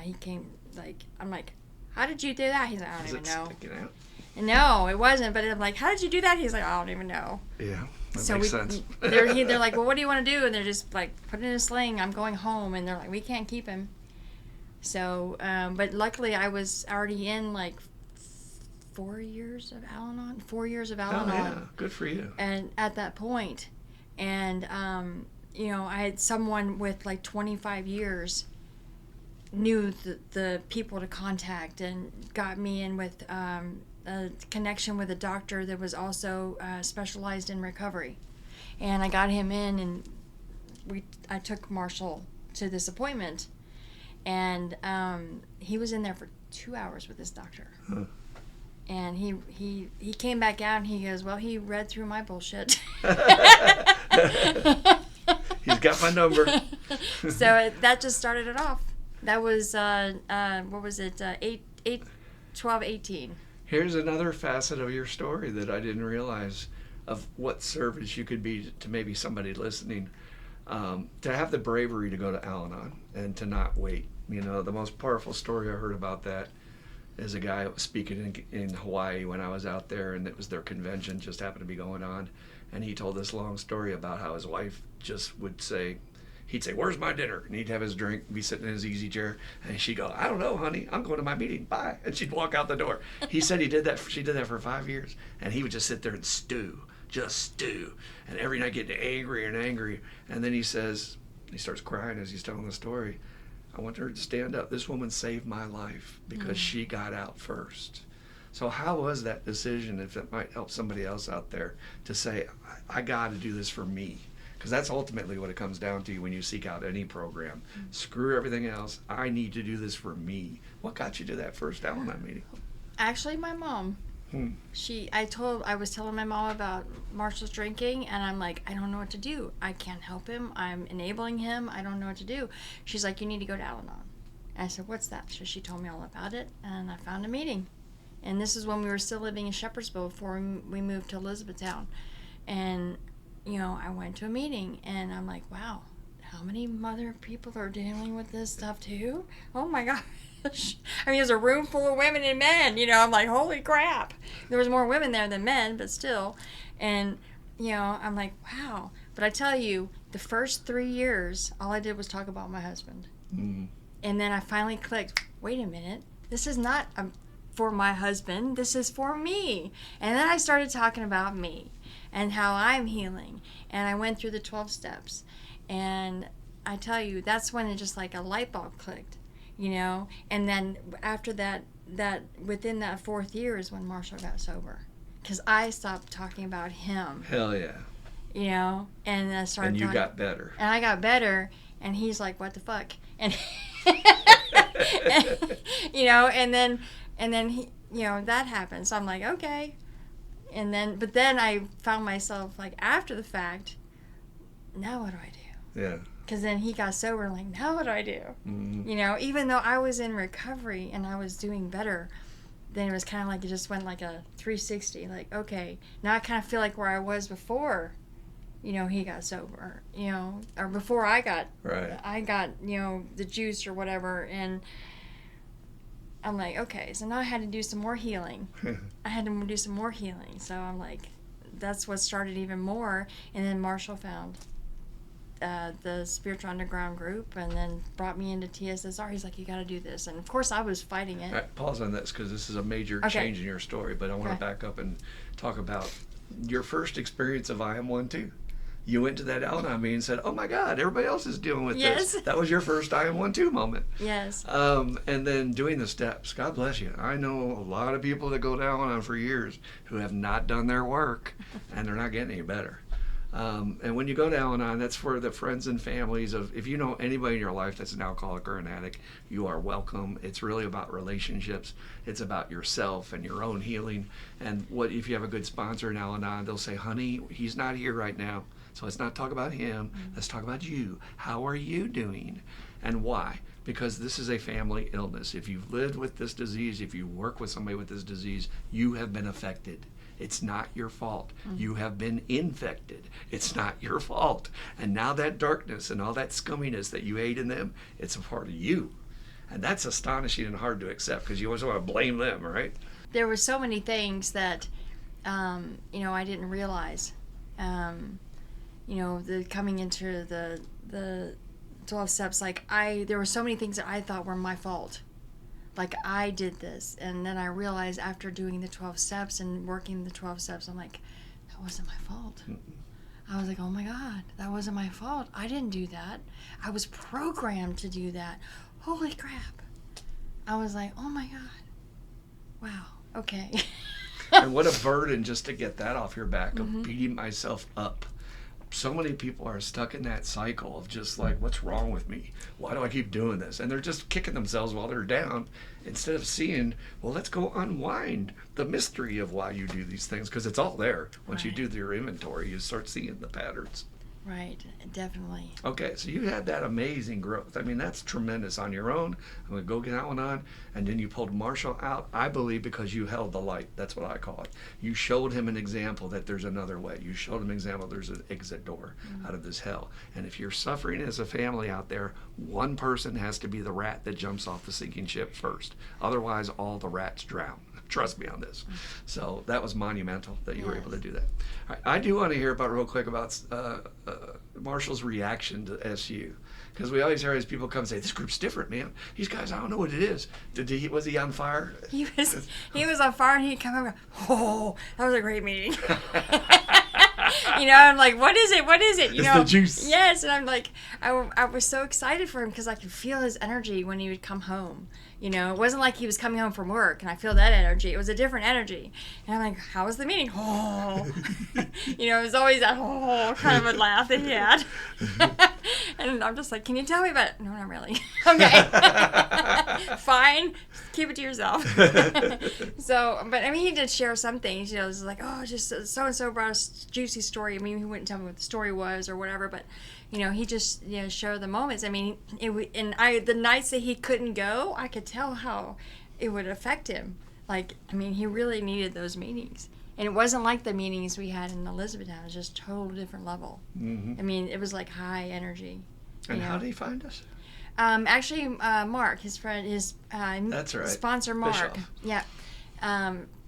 he came, like, I'm like, how did you do that? He's like, I don't even know. Sticking out? No, it wasn't, but I'm like, how did you do that? He's like, I don't even know. Yeah, that makes sense. They're like, well, what do you want to do? And they're just like, put it in a sling, I'm going home. And they're like, we can't keep him. So, but luckily I was already in like 4 years of Al-Anon. 4 years of Al-Anon. Oh yeah, good for you. And at that point, and you know, I had someone with like 25 years knew the people to contact and got me in with a connection with a doctor that was also specialized in recovery. And I got him in, and I took Marshall to this appointment, and he was in there for 2 hours with this doctor. Huh. And he came back out and he goes, well, he read through my bullshit. He's got my number. So that just started it off. That was, what was it, 12/18. Here's another facet of your story that I didn't realize of what service you could be to maybe somebody listening. To have the bravery to go to Al-Anon and to not wait. You know, the most powerful story I heard about that is a guy speaking in Hawaii when I was out there, and it was their convention just happened to be going on. And he told this long story about how his wife just would say, he'd say, where's my dinner? And he'd have his drink, be sitting in his easy chair, and she'd go, I don't know, honey, I'm going to my meeting, bye. And she'd walk out the door. He said she did that for 5 years, and he would just sit there and just stew, and every night getting angrier and angrier. And then he says, he starts crying as he's telling the story, I want her to stand up. This woman saved my life because she got out first. So how was that decision, if it might help somebody else out there, to say, I got to do this for me? Because that's ultimately what it comes down to when you seek out any program. Screw everything else. I need to do this for me. What got you to that first Al-Anon meeting? Actually, my mom. I was telling my mom about Marshall's drinking, and I'm like, I don't know what to do. I can't help him. I'm enabling him. I don't know what to do. She's like, you need to go to Al-Anon. And I said, what's that? So she told me all about it, and I found a meeting. And this is when we were still living in Shepherdsville before we moved to Elizabethtown. And, you know, I went to a meeting, and I'm like, wow, how many other people are dealing with this stuff too? Oh my gosh. I mean, there's a room full of women and men, you know, I'm like, holy crap. There was more women there than men, but still. And, you know, I'm like, wow. But I tell you, the first 3 years, all I did was talk about my husband. Mm. And then I finally clicked, wait a minute, this is not for my husband, this is for me. And then I started talking about me and how I'm healing. And I went through the 12 steps. And I tell you, that's when it just like a light bulb clicked. You know, and then after that within that 4th year is when Marshall got sober, because I stopped talking about him. Hell yeah. You know, and I started. And you got better. And I got better, and he's like, "What the fuck?" And you know, and then he, you know, that happened. So I'm like, okay, but then I found myself like after the fact. Now what do I do? Yeah. Because then he got sober, like, now what do I do? Mm-hmm. You know, even though I was in recovery and I was doing better, then it was kind of like it just went like a 360. Like, okay, now I kind of feel like where I was before, you know, he got sober, you know, or before I got, you know, the juice or whatever. And I'm like, okay, so now I had to do some more healing. So I'm like, that's what started even more. And then Marshall found the Spiritual Underground group, and then brought me into TSSR. He's like, you got to do this. And of course I was fighting it. All right, pause on this because this is a major change in your story, but I want to back up and talk about your first experience of I Am One Too. You went to that Al-Anon meeting and said, oh my God, everybody else is dealing with this. That was your first I Am One Too moment. Yes. And then doing the steps. God bless you. I know a lot of people that go to Al-Anon for years who have not done their work, and they're not getting any better. And when you go to Al-Anon, that's for the friends and families of, if you know anybody in your life that's an alcoholic or an addict, you are welcome. It's really about relationships. It's about yourself and your own healing. And what if you have a good sponsor in Al-Anon, they'll say, honey, he's not here right now, so let's not talk about him. Let's talk about you. How are you doing? And why? Because this is a family illness. If you've lived with this disease, if you work with somebody with this disease, you have been affected. It's not your fault. You have been infected. It's not your fault. And now that darkness and all that scumminess that you ate in them, it's a part of you. And that's astonishing and hard to accept because you always want to blame them, right? There were so many things that, you know, I didn't realize. You know, the coming into the 12 steps, like there were so many things that I thought were my fault. Like I did this, and then I realized after doing the 12 steps and working the 12 steps, I'm like, that wasn't my fault. I was like, oh my God, that wasn't my fault. I didn't do that. I was programmed to do that. Holy crap. I was like, oh my God. Wow. Okay. And what a burden just to get that off your back of beating myself up. So many people are stuck in that cycle of just like, what's wrong with me? Why do I keep doing this? And they're just kicking themselves while they're down instead of seeing, well, let's go unwind the mystery of why you do these things, because it's all there. Once you do your inventory, you start seeing the patterns. Right, definitely. Okay, so you had that amazing growth. I mean, that's tremendous on your own. I'm going to go get that one on. And then you pulled Marshall out, I believe, because you held the light. That's what I call it. You showed him an example that there's another way. You showed him an example there's an exit door out of this hell. And if you're suffering as a family out there, one person has to be the rat that jumps off the sinking ship first. Otherwise, all the rats drown. Trust me on this. So that was monumental that you were able to do that. All right, I do want to hear about real quick about Marshall's reaction to SU, because we always hear as people come and say, this group's different, man. These guys, I don't know what it is. Was he on fire? He was on fire, and he'd come over, oh, that was a great meeting. I'm like, what is it? What is it? It's the juice. Yes, and I'm like, I was so excited for him because I could feel his energy when he would come home. It wasn't like he was coming home from work, and I feel that energy. It was a different energy. And I'm like, how was the meeting? Oh. It was always that kind of a laugh that he had. And I'm just like, can you tell me about it? No, not really. Okay. Fine. Keep it to yourself. So, but I mean, he did share some things, it was like, oh, just so-and-so brought a juicy story. I mean, he wouldn't tell me what the story was or whatever, but he just showed the moments. I mean, the nights that he couldn't go, I could tell how it would affect him. Like, I mean, he really needed those meetings, and it wasn't like the meetings we had in Elizabethtown. It was just total different level. I mean, it was like high energy. And how did he find us? Actually, Mark, his friend, that's right, sponsor, Mark. Bischoff. Yeah.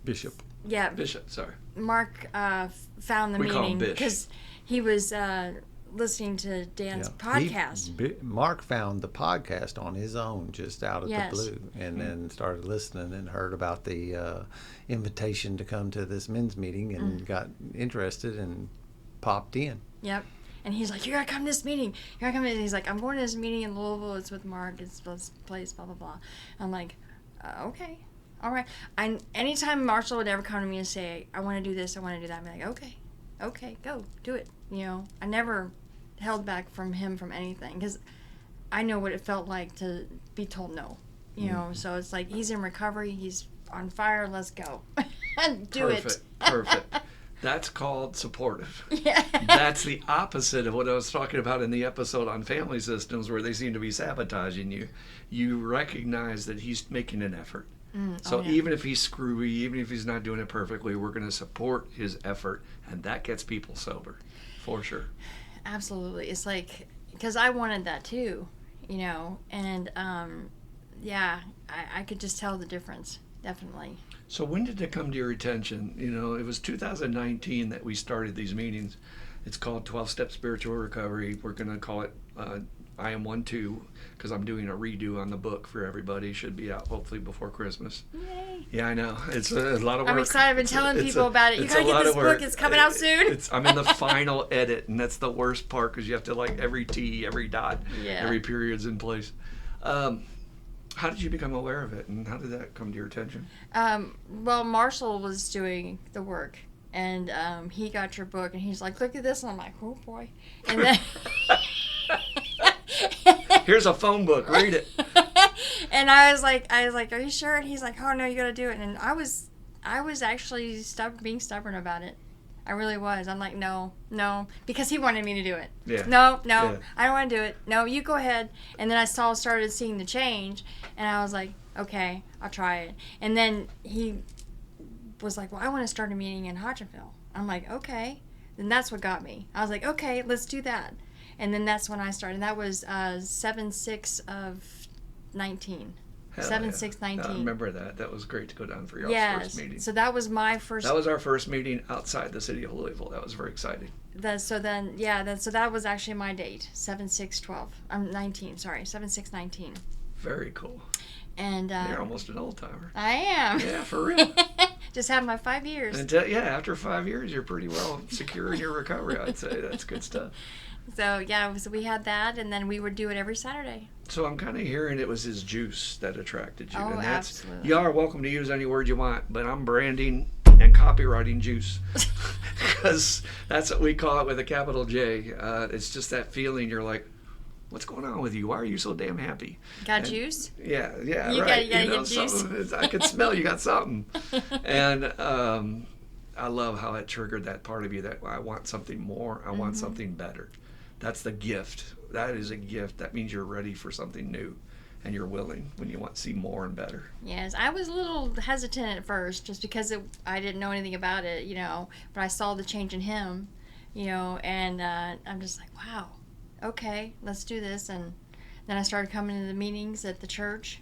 Bishop. Yeah. Bishop. Sorry. Mark found the meeting because he was listening to Dan's podcast. Mark found the podcast on his own, just out of the blue, and then started listening and heard about the invitation to come to this men's meeting and got interested and popped in. Yep. And he's like, you gotta come to this meeting. You gotta come to this. He's like, I'm going to this meeting in Louisville. It's with Mark. It's this place, blah, blah, blah. I'm like, okay. All right. And anytime Marshall would ever come to me and say, I want to do this, I want to do that, I'm like, okay, go, do it. I never held back from him from anything because I know what it felt like to be told no. So it's like, he's in recovery, he's on fire, let's go. Do it. Perfect. That's called supportive. Yeah. That's the opposite of what I was talking about in the episode on family systems, where they seem to be sabotaging you. You recognize that he's making an effort. So even if he's screwy, even if he's not doing it perfectly, we're going to support his effort, and that gets people sober, for sure. Absolutely. It's like, because I wanted that too, and I could just tell the difference, definitely. So when did it come to your attention? It was 2019 that we started these meetings. It's called 12-Step Spiritual Recovery. We're going to call it I Am 1-2, because I'm doing a redo on the book for everybody. Should be out hopefully before Christmas. Yay. Yeah, I know. It's a lot of work. I'm excited. I've been telling people about it. You got to get this book. It's coming out soon. I'm in the final edit, and that's the worst part because you have to every T, every dot, every period's in place. How did you become aware of it, and how did that come to your attention? Well, Marshall was doing the work, and he got your book, and he's like, look at this, and I'm like, oh boy. And then here's a phone book, read it. And I was like, are you sure? And he's like, oh no, you gotta do it. And I was actually being stubborn about it. I really was. I'm like, no, because he wanted me to do it. Yeah. No, I don't want to do it. No, you go ahead. And then I started seeing the change, and I was like, okay, I'll try it. And then he was like, well, I want to start a meeting in Hodgenville. I'm like, okay. Then that's what got me. I was like, okay, let's do that. And then that's when I started. That was 7/6 of 19. Hell 7/6/19. I remember that. That was great to go down for y'all's first meeting. So that was my first. That was our first meeting outside the city of Louisville. That was very exciting. So that was actually my date, 7/6/12. I'm 19. Sorry, 7/6/19. Very cool. And you're almost an old timer. I am. Yeah, for real. Just had my 5 years. And after 5 years, you're pretty well secure in your recovery. I'd say that's good stuff. So so we had that, and then we would do it every Saturday. So I'm kind of hearing it was his juice that attracted you. Oh, and that's, absolutely. You are welcome to use any word you want, but I'm branding and copywriting juice. Because that's what we call it with a capital J. It's just that feeling you're like, what's going on with you? Why are you so damn happy? Got juice? Yeah, you right. Gotta get juice. I could smell you got something. And I love how it triggered that part of you that I want something more. I want something better. That's the gift. That is a gift. That means you're ready for something new and you're willing when you want to see more and better. Yes, I was a little hesitant at first just because I didn't know anything about it, but I saw the change in him, and I'm just like, wow, okay, let's do this. And then I started coming to the meetings at the church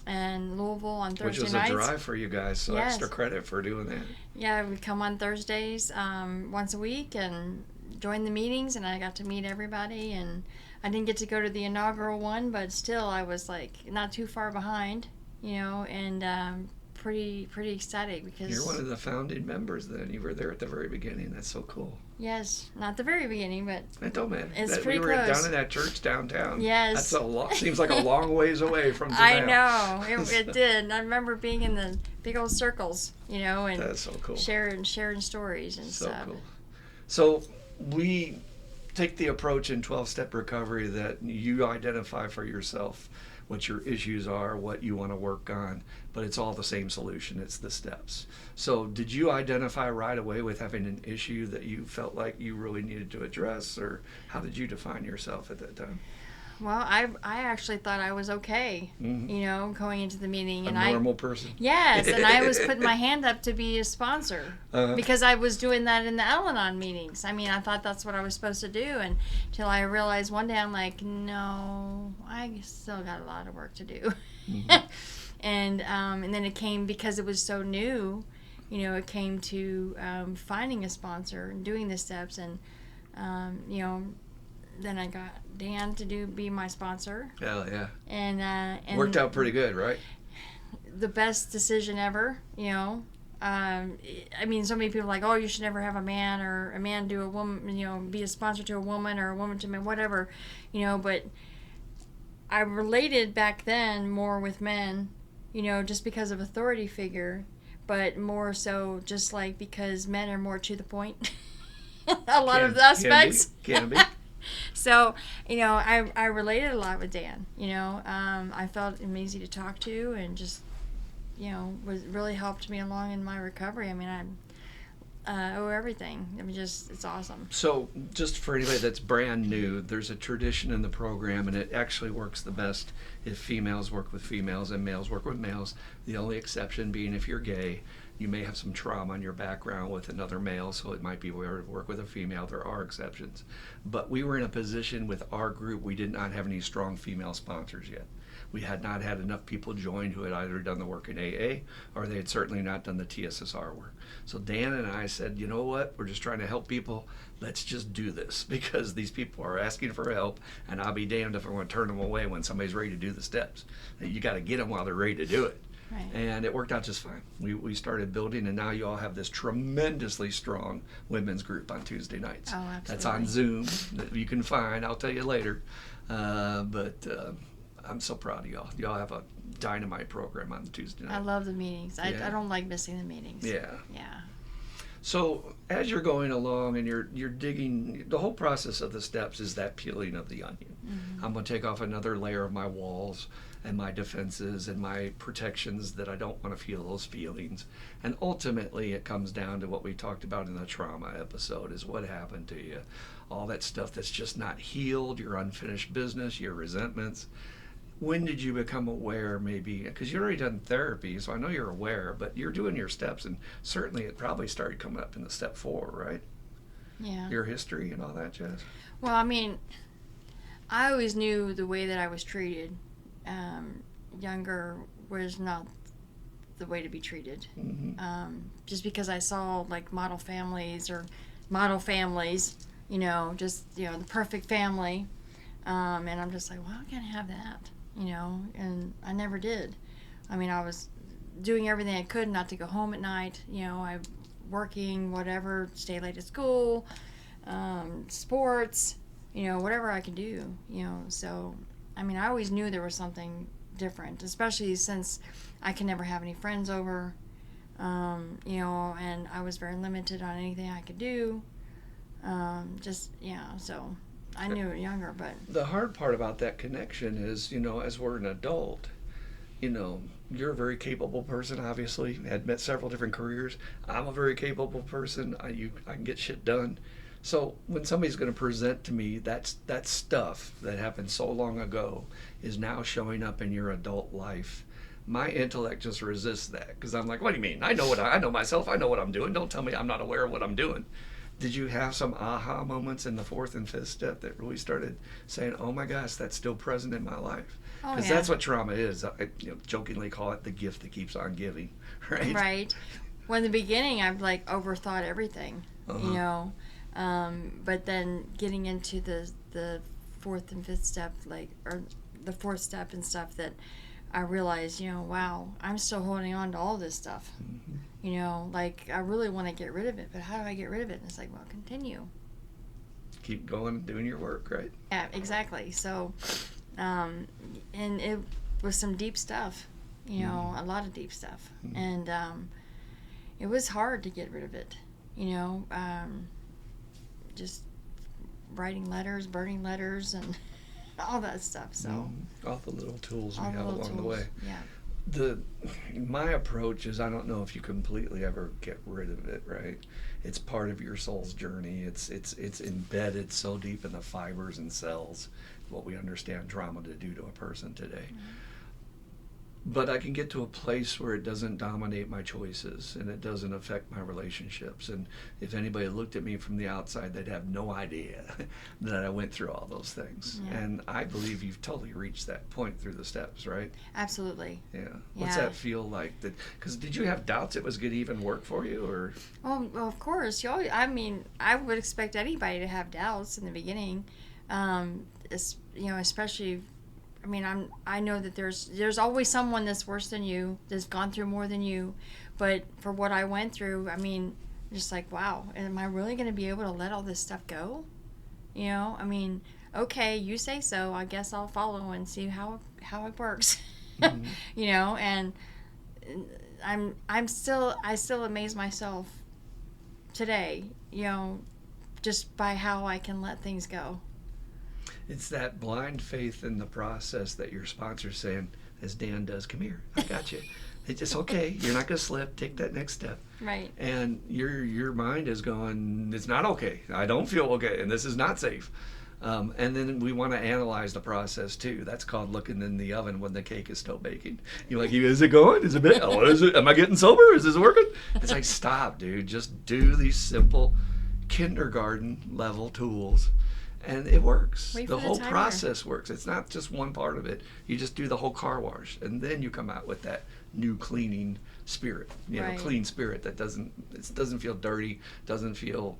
and Louisville on Thursday nights. Which was a drive for you guys, so extra credit for doing that. Yeah, we'd come on Thursdays once a week and join the meetings, and I got to meet everybody. And I didn't get to go to the inaugural one, but still I was like not too far behind, and pretty ecstatic because you're one of the founding members. Then you were there at the very beginning. That's so cool. Yes, not the very beginning, but it don't matter. It's pretty we were close. Down in that church downtown. Yes, that's seems like a long ways away from. I know it did. I remember being in the big old circles, and that's so cool. Sharing stories and so stuff. Cool. So we take the approach in 12-step recovery that you identify for yourself what your issues are, what you want to work on, but it's all the same solution. It's the steps. So did you identify right away with having an issue that you felt like you really needed to address, or how did you define yourself at that time? Well, I actually thought I was okay, going into the meeting. A normal person? Yes, and I was putting my hand up to be a sponsor because I was doing that in the Al-Anon meetings. I mean, I thought that's what I was supposed to do until I realized one day I'm like, no, I still got a lot of work to do. And then it came, because it was so new, it came to finding a sponsor and doing the steps, and, then I got Dan to be my sponsor. Hell yeah. And worked out pretty good, right? The best decision ever, I mean, so many people are like, oh, you should never have a man, or a man do a woman, be a sponsor to a woman, or a woman to man, whatever, but I related back then more with men, just because of authority figure, but more so just like because men are more to the point. A lot of the aspects. Can be. So, I related a lot with Dan. I felt him easy to talk to, and just, was really helped me along in my recovery. I mean, I owe everything. I mean, it's awesome. So, just for anybody that's brand new, there's a tradition in the program, and it actually works the best if females work with females and males work with males. The only exception being if you're gay. You may have some trauma in your background with another male, so it might be where to work with a female. There are exceptions. But we were in a position with our group, we did not have any strong female sponsors yet. We had not had enough people join who had either done the work in AA, or they had certainly not done the TSSR work. So Dan and I said, you know what, we're just trying to help people. Let's just do this, because these people are asking for help, and I'll be damned if I want to turn them away when somebody's ready to do the steps. You got to get them while they're ready to do it. Right. And it worked out just fine. We started building, and now you all have this tremendously strong women's group on Tuesday nights. Oh, absolutely. That's on Zoom that you can find. I'll tell you later. But I'm so proud of y'all. Y'all have a dynamite program on Tuesday night. I love the meetings. I don't like missing the meetings. Yeah. Yeah. So as you're going along and you're digging, the whole process of the steps is that peeling of the onion. Mm-hmm. I'm going to take off another layer of my walls and my defenses and my protections that I don't want to feel those feelings. And ultimately it comes down to what we talked about in the trauma episode, is what happened to you. All that stuff that's just not healed, your unfinished business, your resentments. When did you become aware, maybe, because you've already done therapy, so I know you're aware, but you're doing your steps, and certainly it probably started coming up in the step 4, right? Yeah. Your history and all that jazz. Well, I mean, I always knew the way that I was treated, younger was not the way to be treated. Mm-hmm. Just because I saw like model families, just, the perfect family. And I'm just like, well, I can't have that, and I never did. I mean, I was doing everything I could not to go home at night. I working, whatever, stay late at school, sports, whatever I could do, So, I mean, I always knew there was something different, especially since I could never have any friends over, and I was very limited on anything I could do. So I knew it younger, but the hard part about that connection is, as we're an adult, you're a very capable person, obviously. Had met several different careers. I'm a very capable person. I can get shit done. So when somebody's going to present to me that stuff that happened so long ago is now showing up in your adult life, my intellect just resists that, because I'm like, what do you mean? I know myself. I know what I'm doing. Don't tell me I'm not aware of what I'm doing. Did you have some aha moments in the 4th and 5th step that really started saying, oh my gosh, that's still present in my life? Because that's what trauma is. I jokingly call it the gift that keeps on giving, right? Right. Well, in the beginning, I've like overthought everything, but then getting into the 4th and 5th step, or the 4th step and stuff, that I realized, wow, I'm still holding on to all this stuff. Mm-hmm. I really want to get rid of it, but how do I get rid of it? And it's like, well, continue. Keep going, doing your work, right? Yeah, exactly. So, and it was some deep stuff, a lot of deep stuff. Mm-hmm. And it was hard to get rid of it, just writing letters, burning letters, and all that stuff. So all the little tools we have along the way. Yeah. My approach is, I don't know if you completely ever get rid of it, right? It's part of your soul's journey. It's embedded so deep in the fibers and cells, what we understand trauma to do to a person today. Mm-hmm. But I can get to a place where it doesn't dominate my choices and it doesn't affect my relationships. And if anybody looked at me from the outside, they'd have no idea that I went through all those things. Yeah. And I believe you've totally reached that point through the steps, right? Absolutely. Yeah. What's that feel like? Because did you have doubts it was going to even work for you, or? Well, of course. I would expect anybody to have doubts in the beginning, especially. I know that there's always someone that's worse than you, that's gone through more than you, but for what I went through, just like, wow, am I really going to be able to let all this stuff go? Okay, you say so, I guess I'll follow and see how it works. Mm-hmm. And I still amaze myself today, just by how I can let things go. It's that blind faith in the process that your sponsor's saying, as Dan does, come here, I got you. It's just okay. You're not going to slip. Take that next step. Right. And your mind is going, it's not okay. I don't feel okay, and this is not safe. And then we want to analyze the process too. That's called looking in the oven when the cake is still baking. You're like, is it going? Is it bit? Oh, is it? Am I getting sober? Is this working? It's like, stop, dude. Just do these simple kindergarten level tools. And it works. The whole process works. It's not just one part of it. You just do the whole car wash, and then you come out with that new cleaning spirit. Clean spirit that doesn't feel dirty, doesn't feel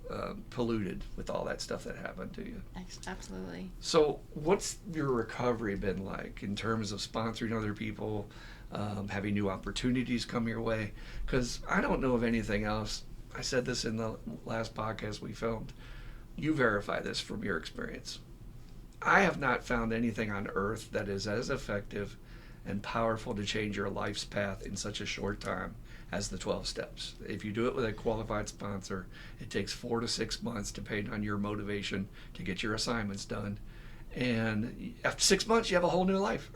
polluted with all that stuff that happened to you. Absolutely. So, what's your recovery been like in terms of sponsoring other people, having new opportunities come your way? Because I don't know of anything else. I said this in the last podcast we filmed. You verify this from your experience. I have not found anything on earth that is as effective and powerful to change your life's path in such a short time as the 12 steps. If you do it with a qualified sponsor, it takes 4 to 6 months depending on your motivation to get your assignments done. And after 6 months, you have a whole new life.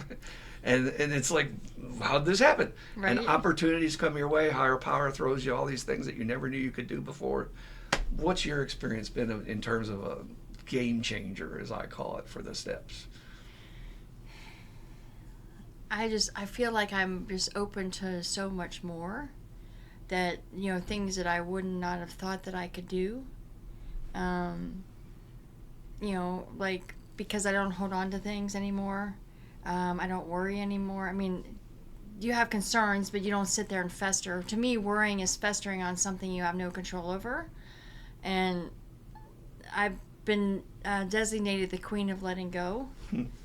And it's like, how did this happen? Right. And opportunities come your way. Higher power throws you all these things that you never knew you could do before. What's your experience been in terms of a game changer, as I call it, for the steps? I feel like I'm just open to so much more, that, things that I would not have thought that I could do. Because I don't hold on to things anymore. I don't worry anymore. I mean, you have concerns, but you don't sit there and fester. To me, worrying is festering on something you have no control over. And I've been designated the queen of letting go.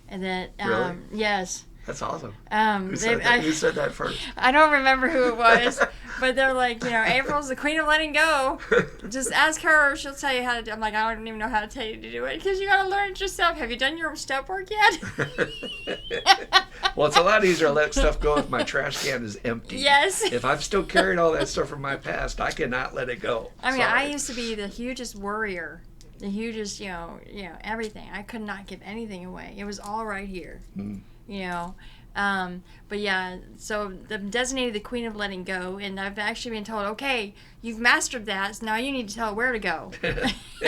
And that, Really? yes. That's awesome. Who said that first? I don't remember who it was, but they're like, April's the queen of letting go. Just ask her; she'll tell you how to do. I'm like, I don't even know how to tell you to do it because you got to learn it yourself. Have you done your step work yet? Well, it's a lot easier to let stuff go if my trash can is empty. Yes. If I'm still carrying all that stuff from my past, I cannot let it go. I mean, Sorry. I used to be the hugest worrier, the hugest, everything. I could not give anything away. It was all right here. But yeah, so I'm designated the queen of letting go, and I've actually been told, okay, you've mastered that, so now you need to tell where to go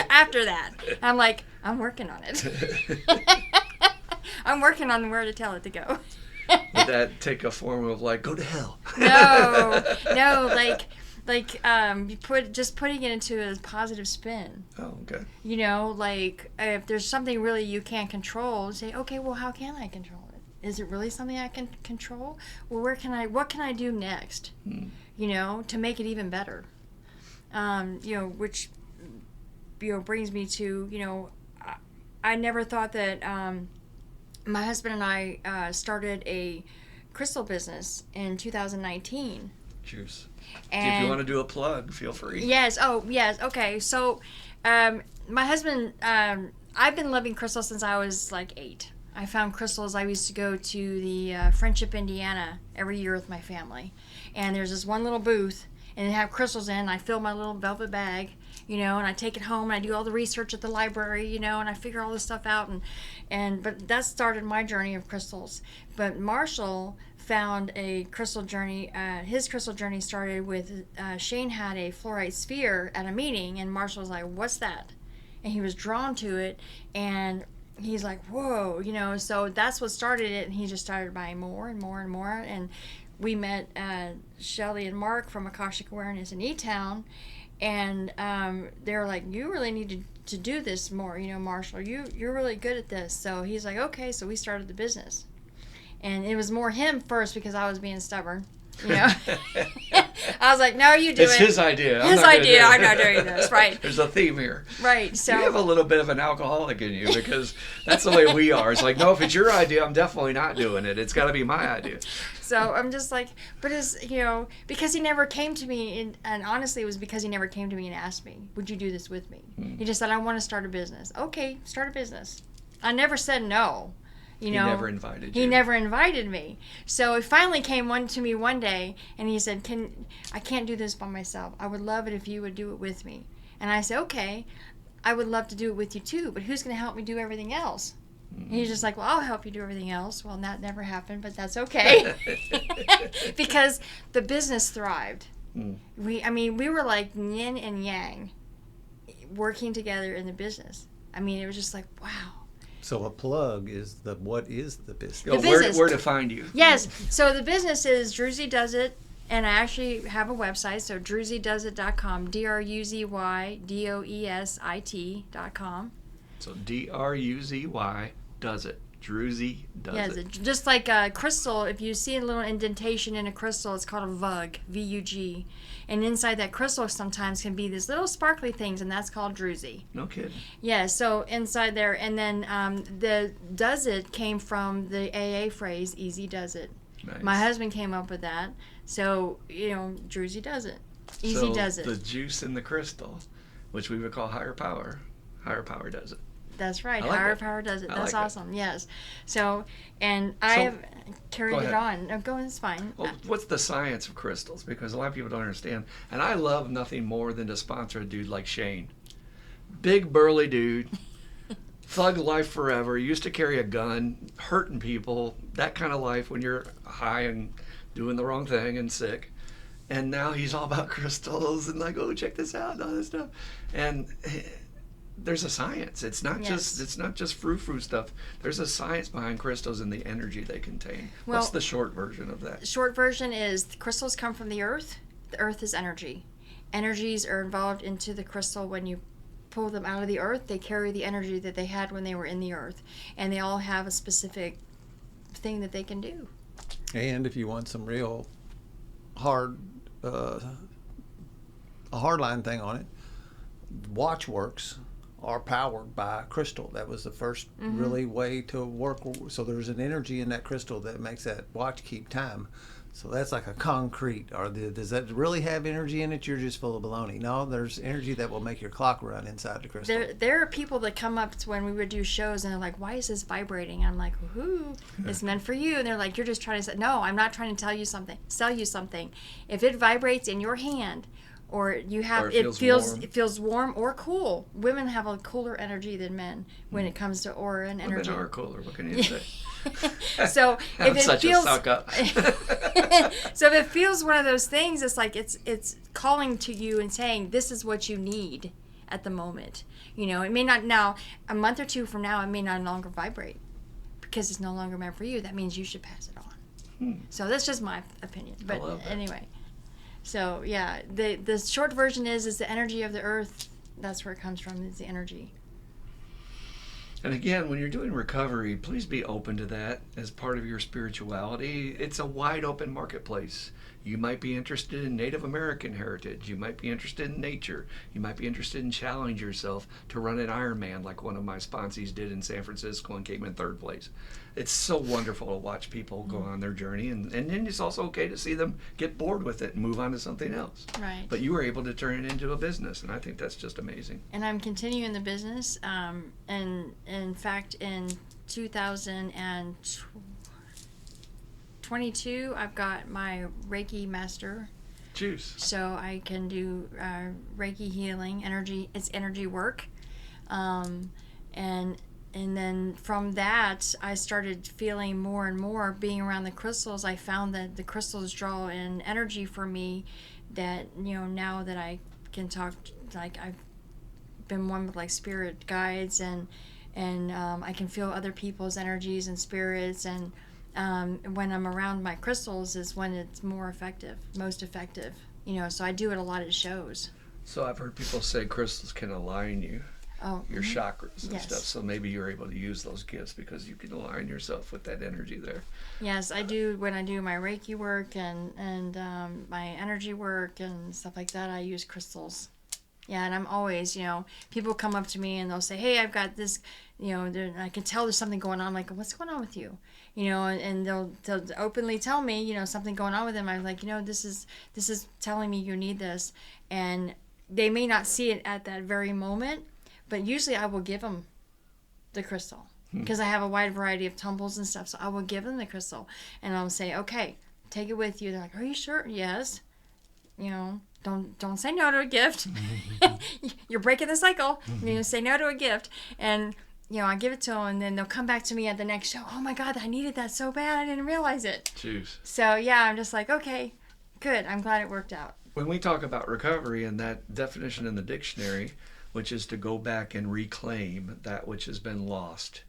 after that. I'm like, I'm working on it. I'm working on where to tell it to go. Would that take a form of like, go to hell? No, putting it into a positive spin. Oh, okay. Like if there's something really you can't control, say, okay, well, how can I control it? Is it really something I can control? Well, what can I do next? To make it even better. Which brings me to, I never thought that my husband and I started a crystal business in 2019. Cheers. And if you want to do a plug, feel free. Yes. Oh, yes. Okay. So, my husband, I've been loving crystals since I was like 8. I found crystals. I used to go to the Friendship, Indiana every year with my family. And there's this one little booth, and they have crystals in. I fill my little velvet bag, and I take it home, and I do all the research at the library, and I figure all this stuff out. But that started my journey of crystals. But Marshall found a crystal journey. His crystal journey started with Shane had a fluorite sphere at a meeting, and Marshall was like, "What's that?" And he was drawn to it, and he's like, whoa, so that's what started it, and he just started buying more and more and more. And we met Shelly and Mark from Akashic Awareness in E-Town, and they were like, you really need to do this more, Marshall, you're really good at this. So he's like, okay, so we started the business. And it was more him first because I was being stubborn. I was like, no, you do it. It's his idea. I'm not doing this. Right. There's a theme here. Right. So you have a little bit of an alcoholic in you because that's the way we are. It's like, no, if it's your idea, I'm definitely not doing it. It's got to be my idea. So I'm just like, but because he never came to me, and honestly, it was because he never came to me and asked me, would you do this with me? He just said, I want to start a business. Okay, start a business. I never said no. He never invited you. He never invited me. So he finally came to me one day, and he said, I can't do this by myself. I would love it if you would do it with me. And I said, okay, I would love to do it with you too, but who's going to help me do everything else? And he's just like, well, I'll help you do everything else. Well, that never happened, but that's okay. Because the business thrived. We were like yin and yang working together in the business. It was just like, wow. So a plug is what is the business? Where to find you? Yes. So the business is Druzy Does It, and I actually have a website. So druzydoesit.com, DRUZYDOESIT.com. So DRUZY does it. Druzy does it. Just like crystal, if you see a little indentation in a crystal, it's called a VUG, V-U-G. And inside that crystal sometimes can be these little sparkly things, and that's called Druzy. No kidding. Yeah, so inside there, and then the does it came from the AA phrase, easy does it. Nice. My husband came up with that. So, Druzy does it. Easy does it. The juice in the crystal, which we would call higher power does it. That's right. Like Higher power does it. That's awesome. Yes. So, and I have carried it on. No, go on. It's fine. Well, what's the science of crystals? Because a lot of people don't understand. And I love nothing more than to sponsor a dude like Shane. Big, burly dude. Thug life forever. Used to carry a gun, hurting people. That kind of life when you're high and doing the wrong thing and sick. And now he's all about crystals and like, oh, check this out and all this stuff. And there's a science. It's not just frou-frou stuff. There's a science behind crystals and the energy they contain. Well, what's the short version of that? Short version is crystals come from the earth. The earth is energy. Energies are involved into the crystal. When you pull them out of the earth, they carry the energy that they had when they were in the earth. And they all have a specific thing that they can do. And if you want some real hard, a hardline thing on it, watch works are powered by crystal. That was the first really way to work. So there's an energy in that crystal that makes that watch keep time. So that's like a concrete. Does that really have energy in it? You're just full of baloney. No, there's energy that will make your clock run inside the crystal. There are people that come up to when we would do shows and they're like, why is this vibrating? I'm like, woohoo, it's meant for you. And they're like, you're just trying to say, no, I'm not trying to sell you something. If it vibrates in your hand, or you have, it feels warm or cool. Women have a cooler energy than men when it comes to aura and energy. Women are cooler. What can you say? So if it feels, a suck up. so if it feels one of those things, it's like it's calling to you and saying this is what you need at the moment. You know, it may not now. A month or two from now, it may no longer vibrate because it's no longer meant for you. That means you should pass it on. So that's just my opinion. But anyway. So yeah, the short version is the energy of the earth. That's where it comes from, is the energy. And again, when you're doing recovery, please be open to that as part of your spirituality. It's a wide open marketplace. You might be interested in Native American heritage. You might be interested in nature. You might be interested in challenging yourself to run an Ironman like one of my sponsees did in San Francisco and came in 3rd place. It's so wonderful to watch people go on their journey, and then it's also okay to see them get bored with it and move on to something else. Right. But you were able to turn it into a business, and I think that's just amazing. And I'm continuing the business. And in fact, in 2022, I've got my Reiki master. Juice. So I can do Reiki healing, energy. It's energy work, and then from that, I started feeling more and more being around the crystals. I found that the crystals draw in energy for me that, you know, now that I can talk, like I've been one with like spirit guides and I can feel other people's energies and spirits, and when I'm around my crystals is when it's most effective, you know, so I do it a lot at shows. So I've heard people say crystals can align you. Your chakras and stuff, so maybe you're able to use those gifts because you can align yourself with that energy there. Yes, I do. When I do my Reiki work and my energy work and stuff like that, I use crystals. Yeah, and I'm always, you know, people come up to me and they'll say, hey, I've got this, you know, I can tell there's something going on. I'm like, what's going on with you? You know, and they'll openly tell me, you know, something going on with them. I'm like, you know, this is telling me you need this, and they may not see it at that very moment. But usually I will give them the crystal because I have a wide variety of tumbles and stuff. So I will give them the crystal and I'll say, okay, take it with you. They're like, are you sure? Yes. You know, don't say no to a gift. You're breaking the cycle. You know, say no to a gift. And, you know, I give it to them and then they'll come back to me at the next show. Oh my God, I needed that so bad. I didn't realize it. Jeez. So yeah, I'm just like, okay, good. I'm glad it worked out. When we talk about recovery and that definition in the dictionary, which is to go back and reclaim that which has been lost.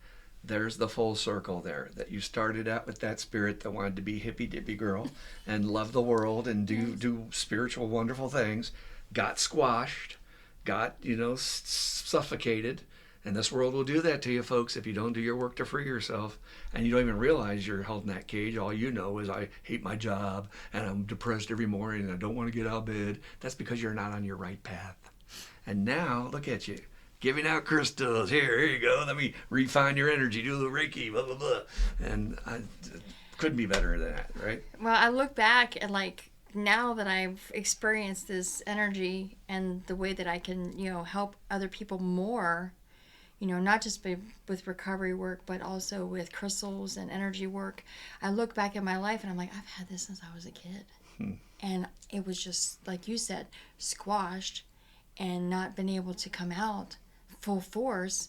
There's the full circle there, that you started out with that spirit that wanted to be hippy-dippy girl and love the world and do spiritual, wonderful things, got squashed, got, you know, suffocated. And this world will do that to you, folks, if you don't do your work to free yourself. And you don't even realize you're held in that cage. All you know is I hate my job and I'm depressed every morning and I don't want to get out of bed. That's because you're not on your right path. And now, look at you, giving out crystals. Here you go. Let me refine your energy, do a little Reiki, blah, blah, blah. And I couldn't be better than that, right? Well, I look back and, like, now that I've experienced this energy and the way that I can, you know, help other people more, you know, not just with recovery work, but also with crystals and energy work, I look back at my life and I'm like, I've had this since I was a kid. And it was just, like you said, squashed and not been able to come out full force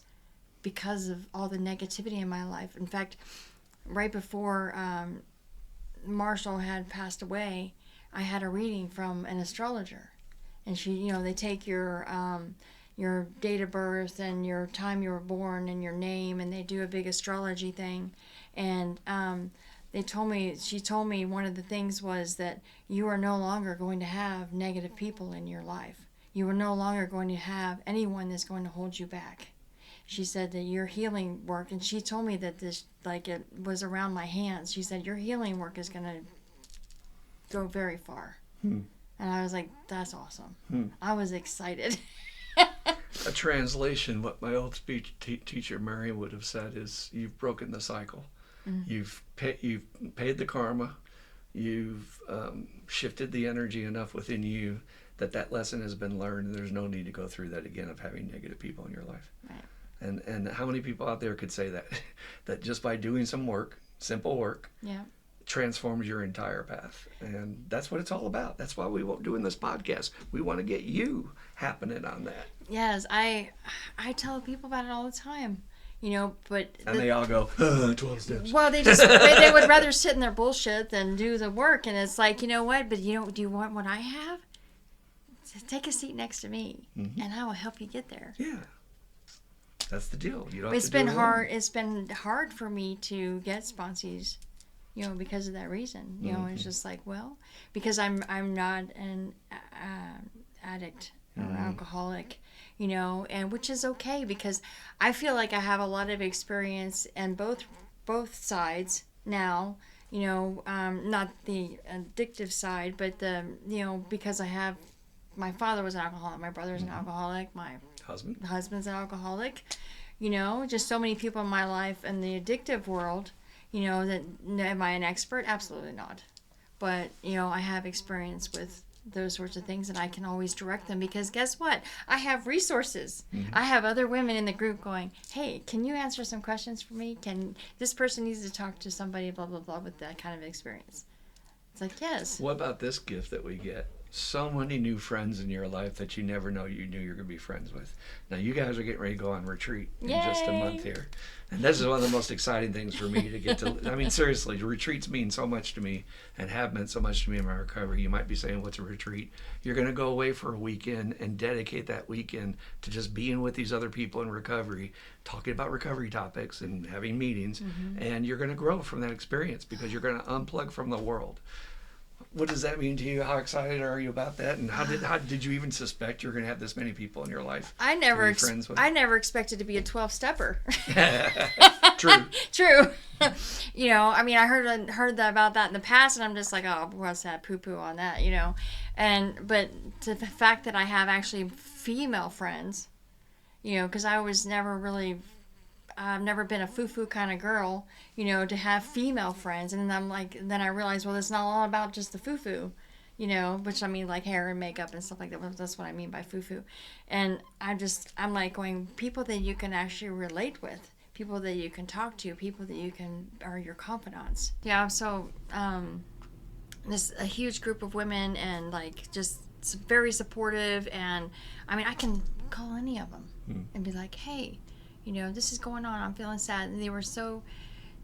because of all the negativity in my life. In fact, right before Marshall had passed away, I had a reading from an astrologer. And she, you know, they take your date of birth and your time you were born and your name, and they do a big astrology thing. And she told me one of the things was that you are no longer going to have negative people in your life. You are no longer going to have anyone that's going to hold you back. she said that your healing work, and she told me that this, like, it was around my hands. She said, your healing work is going to go very far. And I was like, that's awesome. I was excited. A translation, what my old speech teacher Mary would have said is, you've broken the cycle. You've paid the karma. You've shifted the energy enough within you that lesson has been learned, and there's no need to go through that again of having negative people in your life. Right. And how many people out there could say that that just by doing some work, simple work, transforms your entire path? And that's what it's all about. That's why we won't doing this podcast. We want to get you happening on that. Yes, I tell people about it all the time. You know, but they all go 12 steps. Well, they would rather sit in their bullshit than do the work, and it's like, you know what? But do you want what I have? Take a seat next to me, and I will help you get there. Yeah, that's the deal. You don't. It's been hard. It's been hard for me to get sponsees, you know, because of that reason. You know, it's just like, well, because I'm not an addict or alcoholic. You know, and which is okay, because I feel like I have a lot of experience in both sides now. You know, not the addictive side, but because my father was an alcoholic, my brother's an alcoholic, my husband's an alcoholic. You know, just so many people in my life in the addictive world. You know, that am I an expert? Absolutely not. But you know, I have experience with those sorts of things, and I can always direct them, because guess what? I have resources. I have other women in the group going, hey, can you answer some questions for me? This person needs to talk to somebody, blah, blah, blah, with that kind of experience. It's like, yes. What about this gift that we get? So many new friends in your life that you never know you knew you're going to be friends with. Now, you guys are getting ready to go on retreat in just a month here. And this is one of the most exciting things for me to get to. I mean, seriously, retreats mean so much to me and have meant so much to me in my recovery. You might be saying, what's a retreat? You're going to go away for a weekend and dedicate that weekend to just being with these other people in recovery, talking about recovery topics and having meetings. And you're going to grow from that experience, because you're going to unplug from the world. What does that mean to you? How excited are you about that? And how did you even suspect you were going to have this many people in your life? I never expected to be a 12-stepper. True. You know, I mean, I heard about that in the past, and I'm just like, oh, what's that? Poo-poo on that, you know. But to the fact that I have actually female friends, you know, because I was I've never been a foo-foo kind of girl, you know, to have female friends. And then I realized, well, it's not all about just the foo-foo, you know, which I mean, like hair and makeup and stuff like that. That's what I mean by foo-foo. And I'm like going, people that you can actually relate with, people that you can talk to, people that are your confidants. Yeah, so this a huge group of women, and like just very supportive. And I mean, I can call any of them and be like, hey, you know, this is going on, I'm feeling sad. And they were so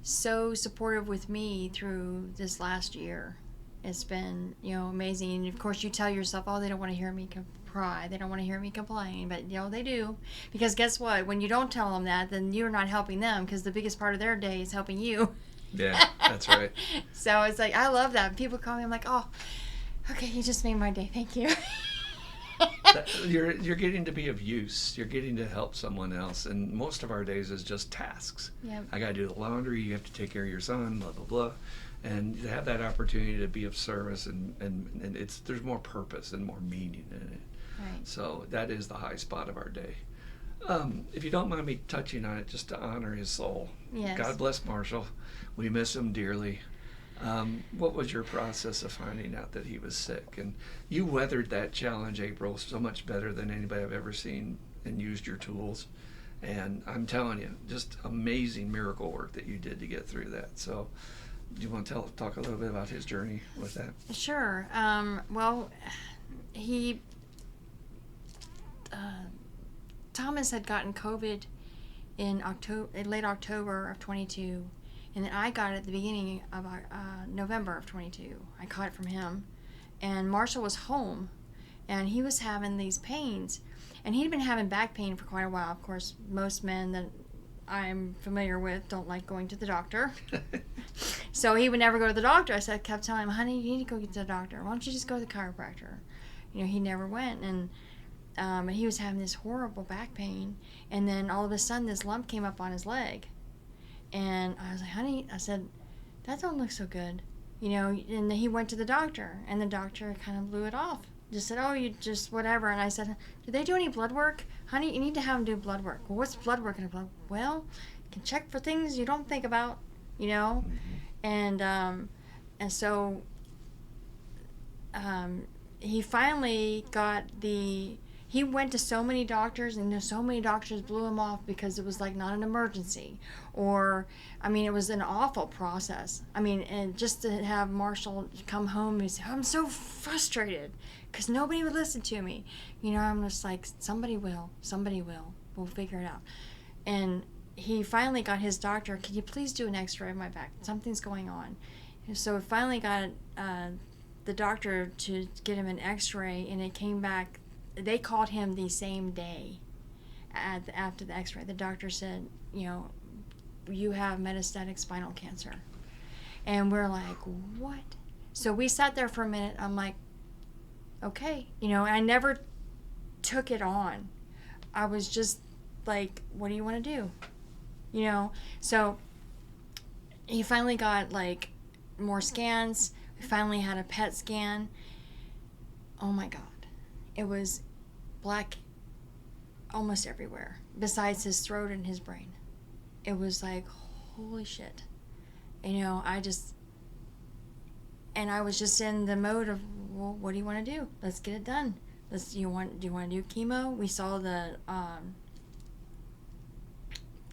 supportive with me through this last year. It's been, you know, amazing. And of course you tell yourself, oh, they don't want to hear me cry, they don't want to hear me complain, but you know, they do. Because guess what? When you don't tell them that, then you're not helping them, because the biggest part of their day is helping you. Yeah, that's right. So it's like, I love that. People call me, I'm like, oh, okay, you just made my day, thank you. You're getting to be of use. You're getting to help someone else, and most of our days is just tasks. Yep. I got to do the laundry. You have to take care of your son. Blah blah blah, and to have that opportunity to be of service, and there's more purpose and more meaning in it. Right. So that is the high spot of our day. If you don't mind me touching on it, just to honor his soul. Yes. God bless Marshall. We miss him dearly. What was your process of finding out that he was sick? And you weathered that challenge, April, so much better than anybody I've ever seen, and used your tools. And I'm telling you, just amazing miracle work that you did to get through that. So do you want to talk a little bit about his journey with that? Sure. Well, Thomas had gotten COVID in late October of 22. And then I got it at the beginning of November of 22. I caught it from him. And Marshall was home, and he was having these pains. And he'd been having back pain for quite a while. Of course, most men that I'm familiar with don't like going to the doctor. So he would never go to the doctor. I kept telling him, honey, you need to go get to the doctor. Why don't you just go to the chiropractor? You know, he never went. And and he was having this horrible back pain, and then all of a sudden this lump came up on his leg, and I was like, honey, I said, that don't look so good, you know. And he went to the doctor, and the doctor kind of blew it off, just said, oh, you just whatever. And I said, do they do any blood work? Honey, you need to have them do blood work. Well, what's blood work? Well, you can check for things you don't think about, you know. And so he finally got he went to so many doctors, and so many doctors blew him off because it was like not an emergency, or I mean, it was an awful process. I mean, and just to have Marshall come home and say, I'm so frustrated because nobody would listen to me, you know. I'm just like, somebody will, we'll figure it out. And he finally got his doctor, can you please do an x-ray of my back, something's going on. And so finally got the doctor to get him an x-ray, and it came back. They called him the same day after the x-ray. The doctor said, you know, you have metastatic spinal cancer. And we're like, what? So we sat there for a minute. I'm like, okay. You know, I never took it on. I was just like, what do you want to do? You know? So he finally got like more scans. We finally had a PET scan. Oh my God. It was black almost everywhere, besides his throat and his brain. It was like, holy shit. You know, I was just in the mode of, well, what do you want to do? Let's get it done. Do you want to do chemo? We saw the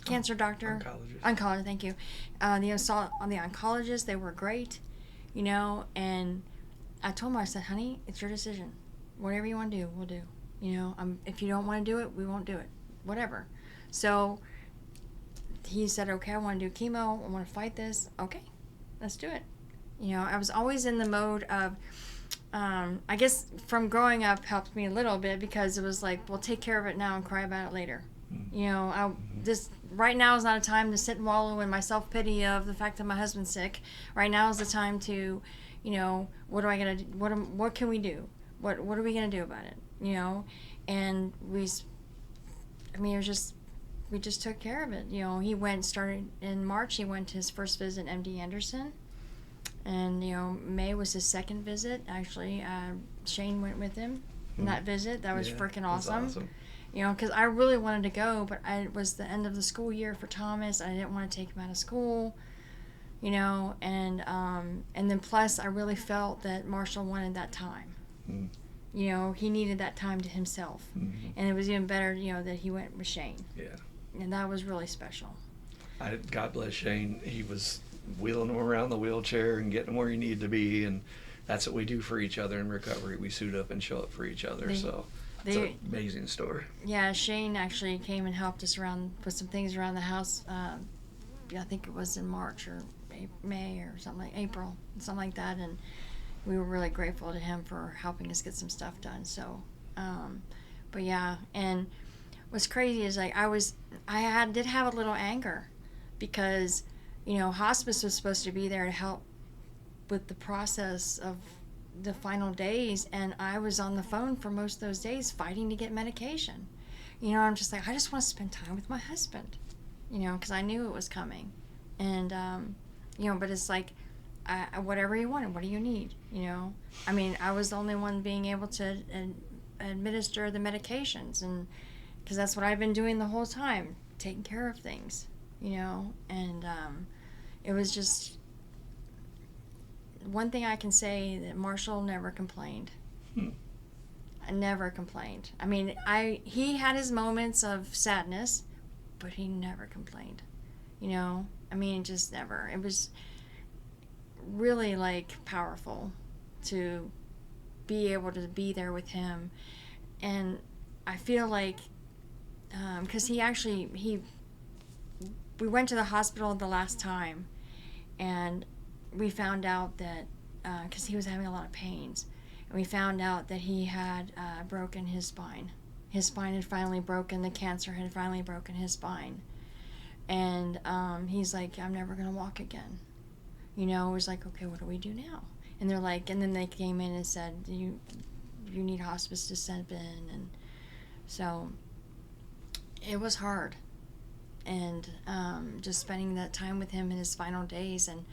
cancer doctor. Oncologist, thank you. Saw on the oncologist. They were great, you know, and I told him, I said, honey, it's your decision. Whatever you want to do, we'll do. You know, if you don't want to do it, we won't do it. Whatever. So he said, okay, I want to do chemo. I want to fight this. Okay, let's do it. You know, I was always in the mode of, I guess from growing up helped me a little bit, because it was like, well, take care of it now and cry about it later. You know, right now is not a time to sit and wallow in my self-pity of the fact that my husband's sick. Right now is the time to, you know, what can we do? What are we gonna do about it? You know, and we just took care of it. You know, started in March. He went to his first visit at MD Anderson, and you know, May was his second visit. Actually, Shane went with him in that visit. That was freaking awesome. You know, because I really wanted to go, but it was the end of the school year for Thomas. I didn't want to take him out of school. You know, and then plus I really felt that Marshall wanted that time. You know, he needed that time to himself. And it was even better, you know, that he went with Shane. Yeah. And that was really special. God bless Shane. He was wheeling him around the wheelchair and getting him where he needed to be, and that's what we do for each other in recovery. We suit up and show up for each other. It's an amazing story. Yeah, Shane actually came and helped us with some things around the house. I think it was in March or May or something, like April, something like that, and we were really grateful to him for helping us get some stuff done. So, but yeah, and what's crazy is like I did have a little anger, because, you know, hospice was supposed to be there to help with the process of the final days, and I was on the phone for most of those days fighting to get medication. You know, I'm just like, I just want to spend time with my husband, you know, because I knew it was coming. And, you know, but it's like, whatever you want, what do you need, you know? I mean, I was the only one being able to administer the medications, and because that's what I've been doing the whole time, taking care of things, you know? And it was just, one thing I can say, that Marshall never complained. I never complained. I mean, he had his moments of sadness, but he never complained, you know? I mean, just never. It was really like powerful to be able to be there with him. And I feel like because we went to the hospital the last time, and we found out that because he was having a lot of pains, and we found out that he had broken his spine. His spine had finally broken. The cancer had finally broken his spine. And he's like, I'm never going to walk again. You know, it was like, okay, what do we do now? And they're like, and then they came in and said, you need hospice to step in. And So it was hard. And just spending that time with him in his final days. And,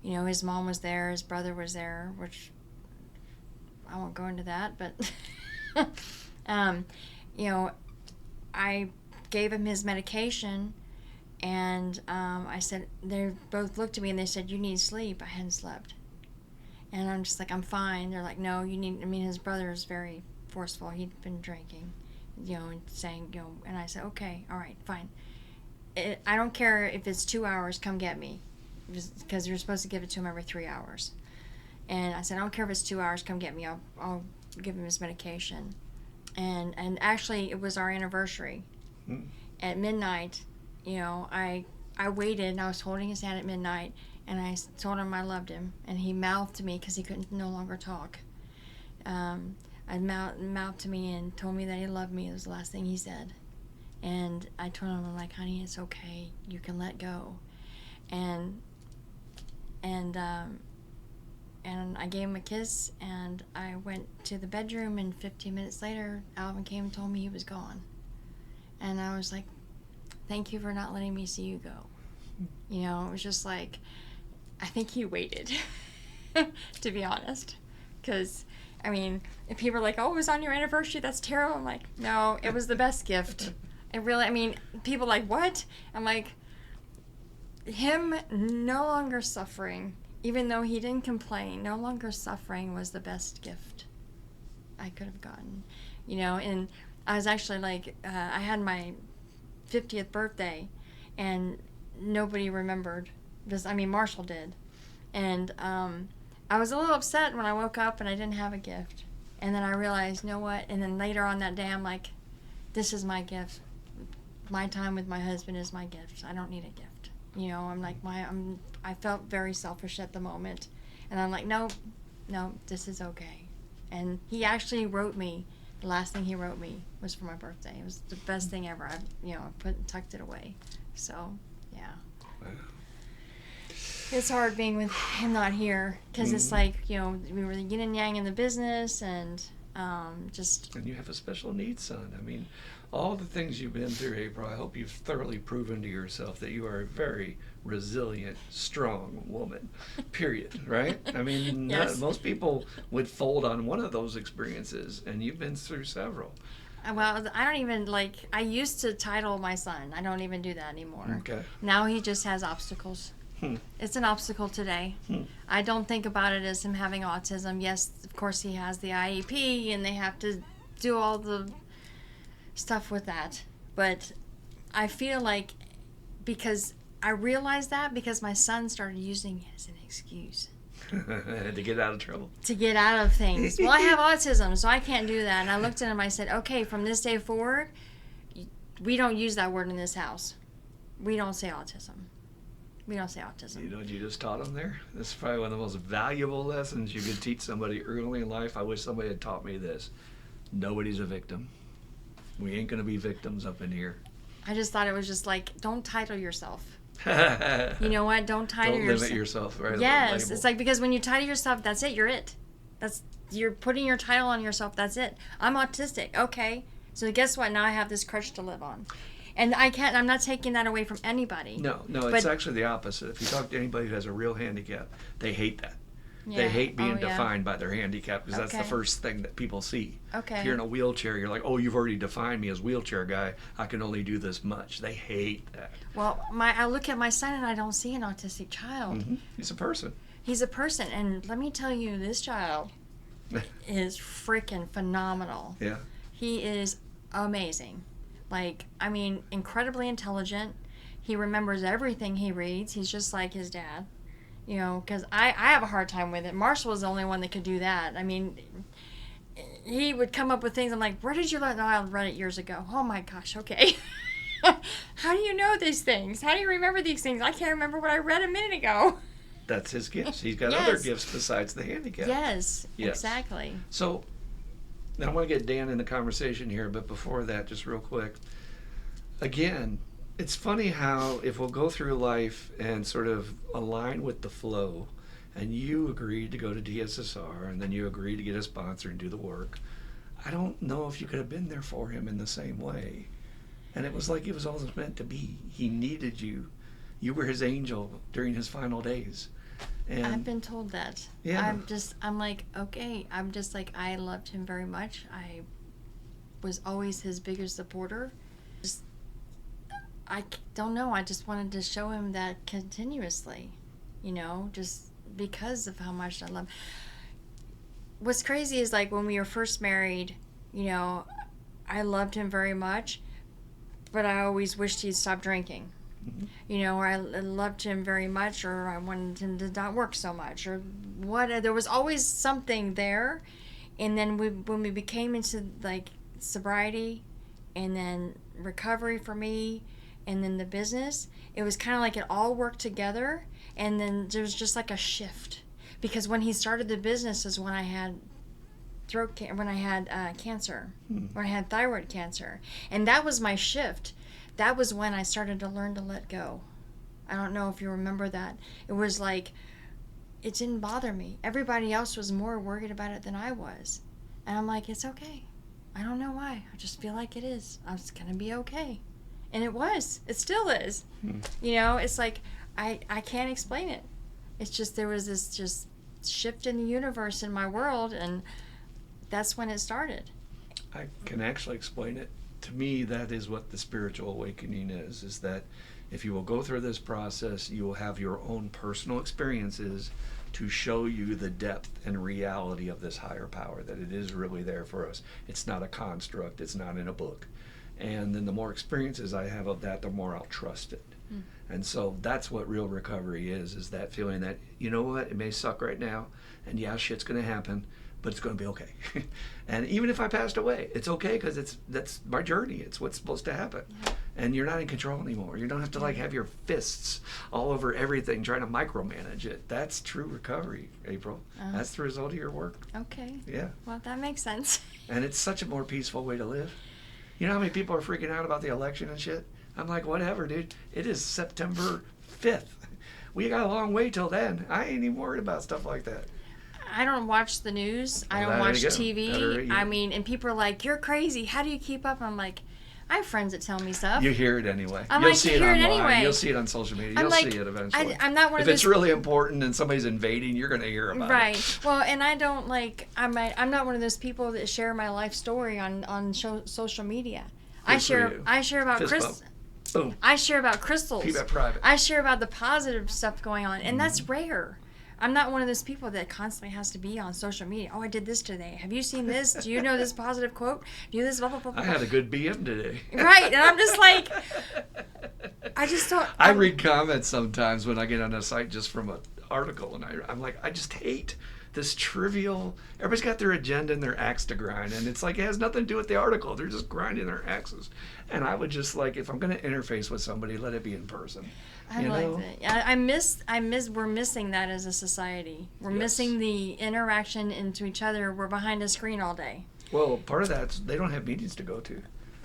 you know, his mom was there, his brother was there, which I won't go into that, but, you know, I gave him his medication, and I said, they both looked at me and they said, you need sleep. I hadn't slept. And I'm just like, I'm fine. They're like, no, you need, I mean, his brother is very forceful. He'd been drinking, you know, and saying, you know, and I said, okay, all right, fine. I don't care if it's 2 hours, come get me. Because you're supposed to give it to him every 3 hours. And I said, I don't care if it's 2 hours, come get me. I'll give him his medication. And actually, it was our anniversary. At midnight, you know, I waited, and I was holding his hand at midnight, and I told him I loved him. And he mouthed to me because he couldn't no longer talk. I mouthed to me and told me that he loved me. It was the last thing he said. And I told him, I'm like, honey, it's okay. You can let go. And I gave him a kiss, and I went to the bedroom, and 15 minutes later, Alvin came and told me he was gone. And I was like, thank you for not letting me see you go. You know, it was just like, I think he waited, to be honest. Because, I mean, if people are like, oh, it was on your anniversary, that's terrible. I'm like, no, it was the best gift. It really, I mean, people are like, what? I'm like, him no longer suffering, even though he didn't complain, no longer suffering was the best gift I could have gotten. You know, and I was actually like, I had my 50th birthday, and nobody remembered this. I mean, Marshall did. And I was a little upset when I woke up and I didn't have a gift. And then I realized, you know what? And then later on that day, I'm like, this is my gift. My time with my husband is my gift. I don't need a gift. You know, I'm like, I felt very selfish at the moment. And I'm like, no, this is okay. And he actually wrote me, the last thing he wrote me was for my birthday. It was the best thing ever. I tucked it away. So, yeah. Wow. It's hard being with him not here, because it's like, you know, we were the yin and yang in the business, and just... And you have a special needs son. I mean, all the things you've been through, April, I hope you've thoroughly proven to yourself that you are a very resilient, strong woman, period, right? I mean, Yes. Most people would fold on one of those experiences, and you've been through several. Well, I don't even, I used to title my son. I don't even do that anymore. Okay. Now he just has obstacles. It's an obstacle today. I don't think about it as him having autism. Yes, of course he has the IEP, and they have to do all the stuff with that. But I feel like, because I realized that because my son started using it as an excuse. To get out of trouble. To get out of things. Well, I have autism, so I can't do that. And I looked at him, I said, okay, from this day forward, we don't use that word in this house. We don't say autism. We don't say autism. You know what you just taught them there? This is probably one of the most valuable lessons you could teach somebody early in life. I wish somebody had taught me this. Nobody's a victim. We ain't going to be victims up in here. I just thought it was just like, don't title yourself. You know what? Don't title yourself. Don't limit yourself, right? Yes. It's like, because when you title yourself, that's it. You're it. You're putting your title on yourself. That's it. I'm autistic. Okay. So guess what? Now I have this crutch to live on. And I'm not taking that away from anybody. No, it's actually the opposite. If you talk to anybody who has a real handicap, they hate that. Yeah. They hate being defined by their handicap, because that's the first thing that people see. Okay. If you're in a wheelchair, you're like, oh, you've already defined me as wheelchair guy. I can only do this much. They hate that. Well, I look at my son and I don't see an autistic child. Mm-hmm. He's a person. He's a person. And let me tell you, this child is freaking phenomenal. Yeah. He is amazing. Incredibly intelligent. He remembers everything he reads. He's just like his dad. You know, because I have a hard time with it. Marshall was the only one that could do that. I mean, he would come up with things. I'm like, where did you learn? No, I read it years ago. Oh my gosh, okay. How do you know these things? How do you remember these things? I can't remember what I read a minute ago. That's his gifts. He's got other gifts besides the handicap. Yes, exactly. So, now I want to get Dan in the conversation here, but before that, just real quick. Again, it's funny how if we'll go through life and sort of align with the flow, and you agreed to go to DSSR, and then you agreed to get a sponsor and do the work, I don't know if you could have been there for him in the same way. And it was like it was always meant to be. He needed you. You were his angel during his final days. And I've been told that. Yeah. I'm like, okay. I'm just like, I loved him very much. I was always his biggest supporter. I don't know. I just wanted to show him that continuously, just because of how much I love. What's crazy is like when we were first married, I loved him very much, but I always wished he'd stop drinking. Mm-hmm. Or I loved him very much, or I wanted him to not work so much, or what. There was always something there. And then when we became into like sobriety and then recovery for me, and then the business, it was kind of like it all worked together. And then there was just like a shift, because when he started the business is when I had cancer, when I had thyroid cancer, and that was my shift. That was when I started to learn to let go. I don't know if you remember that. It was like it didn't bother me. Everybody else was more worried about it than I was, and I'm like, it's okay. I don't know why. I just feel like it is. It's gonna be okay. And it was. It still is. It's like I can't explain it. It's just there was this just shift in the universe in my world, and that's when it started. I can actually explain it. To me, that is what the spiritual awakening is that if you will go through this process, you will have your own personal experiences to show you the depth and reality of this higher power, that it is really there for us. It's not a construct. It's not in a book. And then the more experiences I have of that, the more I'll trust it. And so that's what real recovery is that feeling that, you know what, it may suck right now, and yeah, shit's going to happen, but it's going to be okay. And even if I passed away, it's okay, because that's my journey. It's what's supposed to happen. And you're not in control anymore. You don't have to like have your fists all over everything trying to micromanage it. That's true recovery, April. That's the result of your work. Okay. Yeah. Well, that makes sense. And it's such a more peaceful way to live. You know how many people are freaking out about the election and shit? I'm like, whatever, dude. It is September 5th. We got a long way till then. I ain't even worried about stuff like that. I don't watch the news. I don't watch TV. I mean, and people are like, you're crazy. How do you keep up? I'm like, I have friends that tell me stuff. You hear it anyway. You'll see it online. You'll see it on social media. You'll see it eventually. I'm not one of those. If it's really important and somebody's invading, you're going to hear about it. Right. Well, and I don't like. I'm not one of those people that share my life story on social media. I share about crystals. Boom. I share about crystals. Keep that private. I share about the positive stuff going on, and that's rare. I'm not one of those people that constantly has to be on social media. Oh, I did this today. Have you seen this? Do you know this positive quote? Do you this blah, blah, blah, blah. I had a good BM today. Right, and I'm just like, I just don't. I read comments sometimes when I get on a site just from an article, and I'm like, I just hate this trivial. Everybody's got their agenda and their axe to grind, and it's like it has nothing to do with the article. They're just grinding their axes. And I would just like, if I'm going to interface with somebody, let it be in person. I like that. I miss. We're missing that as a society. We're missing the interaction into each other. We're behind a screen all day. Well, part of that's they don't have meetings to go to,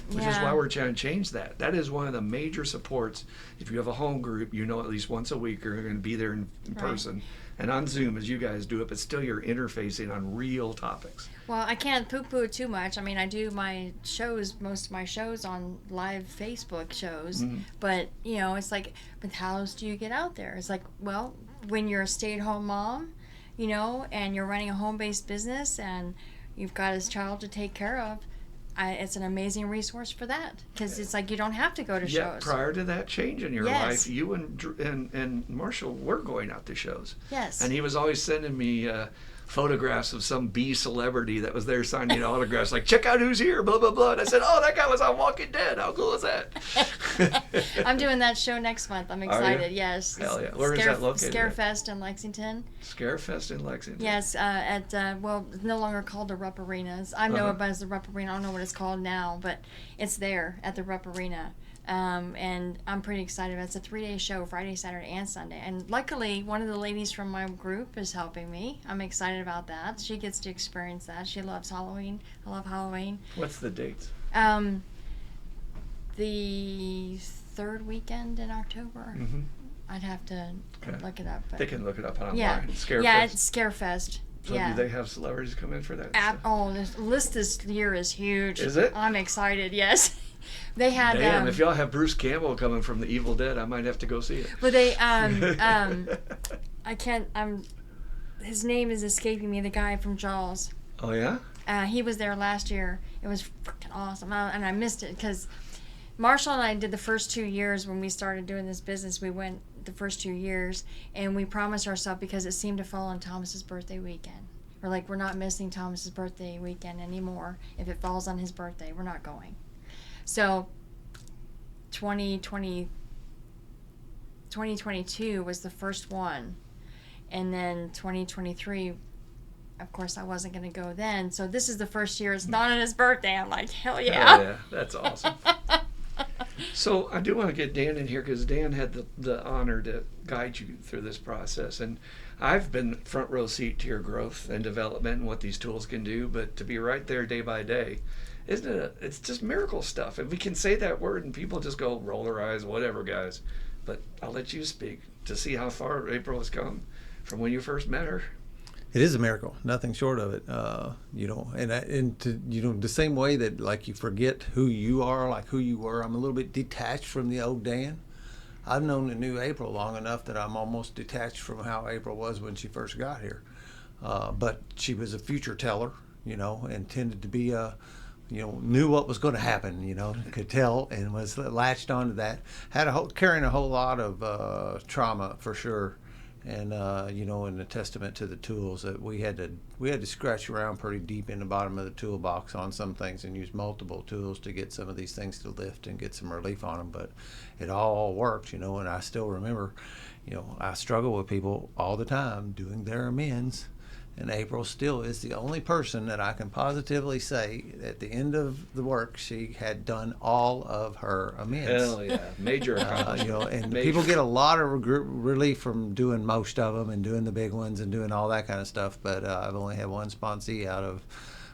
which is why we're trying to change that. That is one of the major supports. If you have a home group, at least once a week you're going to be there in person. And on Zoom, as you guys do it, but still you're interfacing on real topics. Well, I can't poo-poo it too much. I mean, I do most of my shows on live Facebook shows. Mm-hmm. But, it's like, but how else do you get out there? It's like, well, when you're a stay-at-home mom, and you're running a home-based business and you've got a child to take care of, it's an amazing resource for that, because it's like you don't have to go to shows. Prior to that change in your life, you and Marshall were going out to shows. Yes. And he was always sending me photographs of some B celebrity that was there signing autographs, like, check out who's here, blah, blah, blah. And I said, oh, that guy was on Walking Dead. How cool is that? I'm doing that show next month. I'm excited. Yes. Hell yeah. Where is that located? Scarefest in Lexington. Scarefest in Lexington. Yes, it's no longer called the Rupp Arena. I know it as the Rupp Arena. I don't know what it's called now, but it's there at the Rupp Arena. And I'm pretty excited about it. It's a 3-day show, Friday, Saturday, and Sunday. And luckily, one of the ladies from my group is helping me. I'm excited about that. She gets to experience that. She loves Halloween. I love Halloween. What's the dates? The third weekend in October. Mm-hmm. I'd have to look it up. But they can look it up online. Yeah, Scarefest. yeah, it's Scarefest. So do they have celebrities come in for that? This list this year is huge. Is it? I'm excited. Yes, they had. Damn, if y'all have Bruce Campbell coming from The Evil Dead, I might have to go see it. But they I can't. His name is escaping me. The guy from Jaws. Oh yeah. He was there last year. It was freaking awesome, and I missed it because Marshall and I did the first 2 years when we started doing this business. We went the first 2 years, and we promised ourselves, because it seemed to fall on Thomas's birthday weekend. We're like, we're not missing Thomas's birthday weekend anymore. If it falls on his birthday, we're not going. So 2022 was the first one, and then 2023, of course, I wasn't going to go then. So this is the first year it's not on his birthday. I'm like, hell yeah. Oh, yeah, that's awesome. So I do want to get Dan in here because Dan had the honor to guide you through this process. And I've been front row seat to your growth and development and what these tools can do. But to be right there day by day, isn't it? It's just miracle stuff. And we can say that word and people just go roll their eyes, whatever, guys. But I'll let you speak to see how far April has come from when you first met her. It is a miracle, nothing short of it. The same way that like you forget who you are, like who you were. I'm a little bit detached from the old Dan. I've known the new April long enough that I'm almost detached from how April was when she first got here. But she was a future teller, and tended to be knew what was going to happen, could tell and was latched onto that. Carrying a whole lot of trauma for sure. And in a testament to the tools that we had to scratch around pretty deep in the bottom of the toolbox on some things and use multiple tools to get some of these things to lift and get some relief on them. But it all worked, and I still remember, I struggle with people all the time doing their amends. And April still is the only person that I can positively say at the end of the work she had done all of her amends. Hell yeah, major accomplishment. And people get a lot of relief from doing most of them and doing the big ones and doing all that kind of stuff. But I've only had one sponsee out of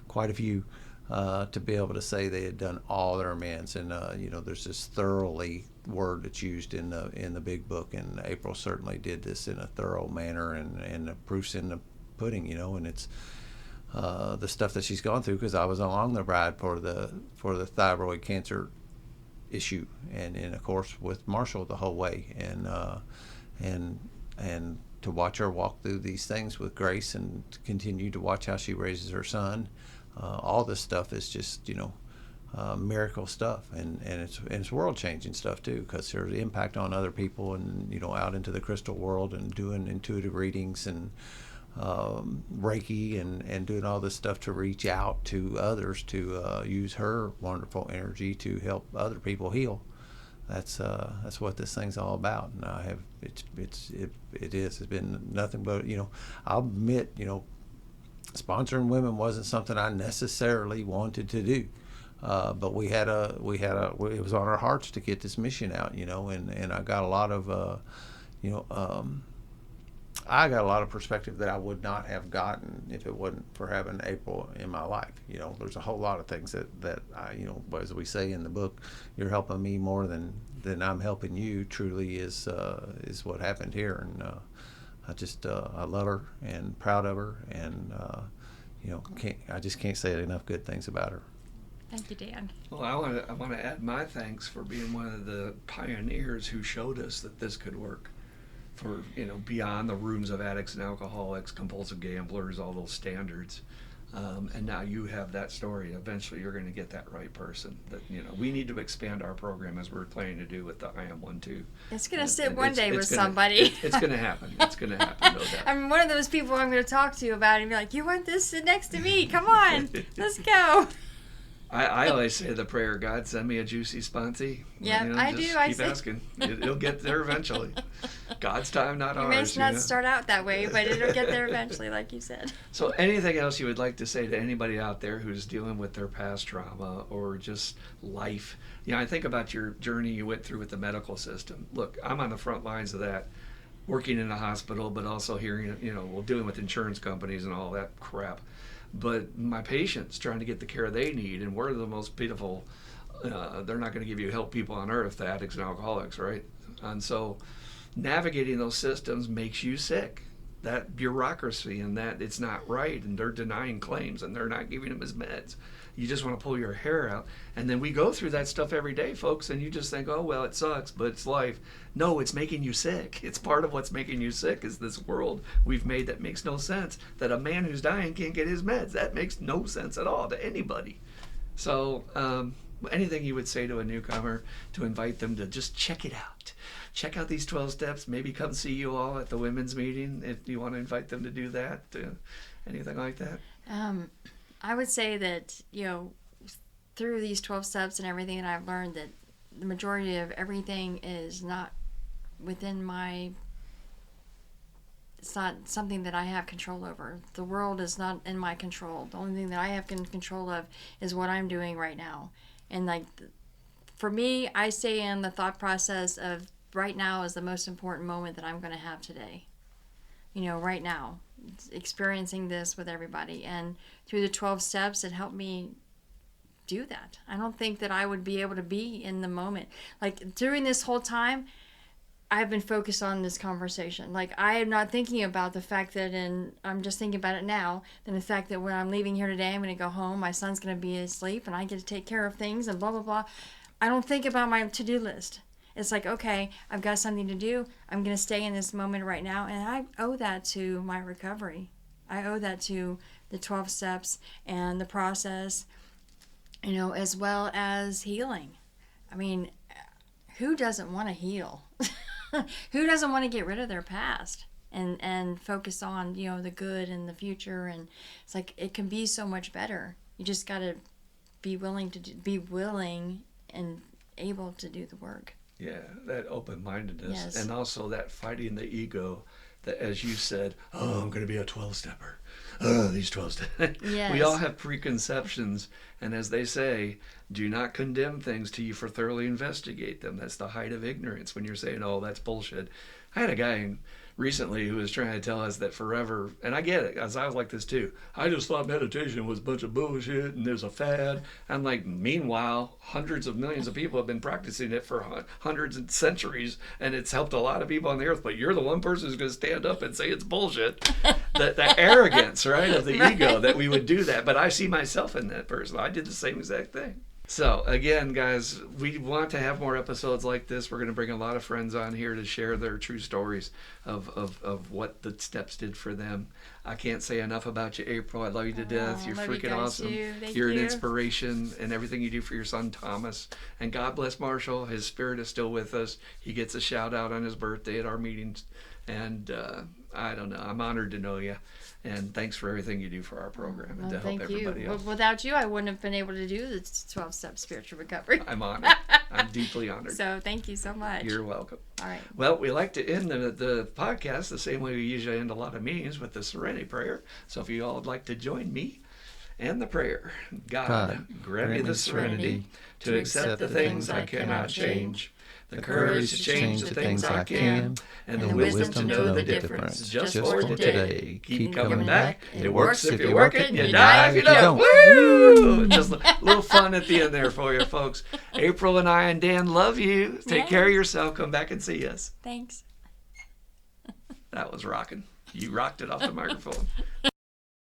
quite a few to be able to say they had done all their amends. And there's this thoroughly word that's used in the big book, and April certainly did this in a thorough manner, and the proof's in the pudding, and it's the stuff that she's gone through, because I was along the ride for the thyroid cancer issue, and of course with Marshall the whole way, and to watch her walk through these things with grace, and to continue to watch how she raises her son. All this stuff is just miracle stuff, and it's world changing stuff too, because there's impact on other people, and out into the crystal world, and doing intuitive readings and Reiki and doing all this stuff to reach out to others to use her wonderful energy to help other people heal. That's what this thing's all about. And it's been nothing but, I'll admit, sponsoring women wasn't something I necessarily wanted to do. But it was on our hearts to get this mission out, and I got a lot of I got a lot of perspective that I would not have gotten if it wasn't for having April in my life. There's a whole lot of things that I, as we say in the book, you're helping me more than I'm helping you. Truly is what happened here, and I love her and proud of her, and I just can't say enough good things about her. Thank you, Dan. Well, I want to add my thanks for being one of the pioneers who showed us that this could work. For beyond the rooms of addicts and alcoholics, compulsive gamblers, all those standards, and now you have that story. Eventually, you're going to get that right person. That we need to expand our program as we're planning to do with the I Am 1-2. It's going to sit one day with somebody. It's going to happen. It's going to happen. No doubt. I'm one of those people I'm going to talk to about it and be like, "You want this? Sit next to me. Come on, let's go." I always say the prayer, God, send me a juicy sponsee. Yeah, I do. I keep asking. It'll get there eventually. God's time, not ours. It may not start out that way, but it'll get there eventually, like you said. So anything else you would like to say to anybody out there who's dealing with their past trauma or just life? I think about your journey you went through with the medical system. Look, I'm on the front lines of that, working in a hospital, but also hearing, dealing with insurance companies and all that crap. But my patients trying to get the care they need, and we're the most pitiful, they're not going to give you help people on earth, the addicts and alcoholics, right? And so navigating those systems makes you sick. that bureaucracy and that it's not right, and they're denying claims and they're not giving him his meds. You just want to pull your hair out. And then we go through that stuff every day, folks, and you just think, oh, well, it sucks, but it's life. No, it's making you sick. It's part of what's making you sick is this world we've made that makes no sense, that a man who's dying can't get his meds. That makes no sense at all to anybody. So anything you would say to a newcomer to invite them to just check it out. Check out these 12 steps. Maybe come see you all at the women's meeting if you want to invite them to do that. Anything like that? I would say that, through these 12 steps and everything that I've learned, that the majority of everything is not within it's not something that I have control over. The world is not in my control. The only thing that I have control of is what I'm doing right now. And for me, I stay in the thought process of right now is the most important moment that I'm going to have today. Right now, experiencing this with everybody. And through the 12 steps, it helped me do that. I don't think that I would be able to be in the moment. During this whole time, I've been focused on this conversation. I am not thinking about the fact that, and I'm just thinking about it now, than the fact that when I'm leaving here today, I'm going to go home, my son's going to be asleep, and I get to take care of things, and blah, blah, blah. I don't think about my to-do list. It's okay, I've got something to do. I'm going to stay in this moment right now, and I owe that to my recovery. I owe that to the 12 steps and the process, as well as healing. I mean, who doesn't want to heal? Who doesn't want to get rid of their past and focus on, the good and the future? And it's it can be so much better. You just got to be willing and able to do the work. Yeah, that open-mindedness. Yes. And also that fighting the ego that, as you said, oh, I'm going to be a 12-stepper. Oh, these 12 steps. Yes. We all have preconceptions. And as they say, do not condemn things till you thoroughly investigate them. That's the height of ignorance when you're saying, oh, that's bullshit. I had a guy recently who was trying to tell us that forever, and I get it, as I was like this too. I just thought meditation was a bunch of bullshit and there's a fad. I'm meanwhile, hundreds of millions of people have been practicing it for hundreds of centuries, and it's helped a lot of people on the earth, but you're the one person who's going to stand up and say it's bullshit. the arrogance, right, of the ego that we would do that. But I see myself in that person. I did the same exact thing. So, again, guys, we want to have more episodes like this. We're going to bring a lot of friends on here to share their true stories of what the steps did for them. I can't say enough about you, April. I love you to death. You're freaking awesome. You're an inspiration and everything you do for your son, Thomas. And God bless Marshall. His spirit is still with us. He gets a shout out on his birthday at our meetings. And I don't know. I'm honored to know you. And thanks for everything you do for our program and to help everybody else. Well, without you, I wouldn't have been able to do the 12-step spiritual recovery. I'm honored. I'm deeply honored. So thank you so much. You're welcome. All right. Well, we like to end the podcast the same way we usually end a lot of meetings, with the Serenity Prayer. So if you all would like to join me and the prayer, God, grant me the serenity to accept the things I cannot change, the courage to change the things I can, and the wisdom to know the difference. Just for today. Keep coming back. It works if you work it, and you die if you don't. Woo! Just a little fun at the end there for you, folks. April and I and Dan love you. Take care of yourself. Come back and see us. Thanks. That was rocking. You rocked it off the microphone.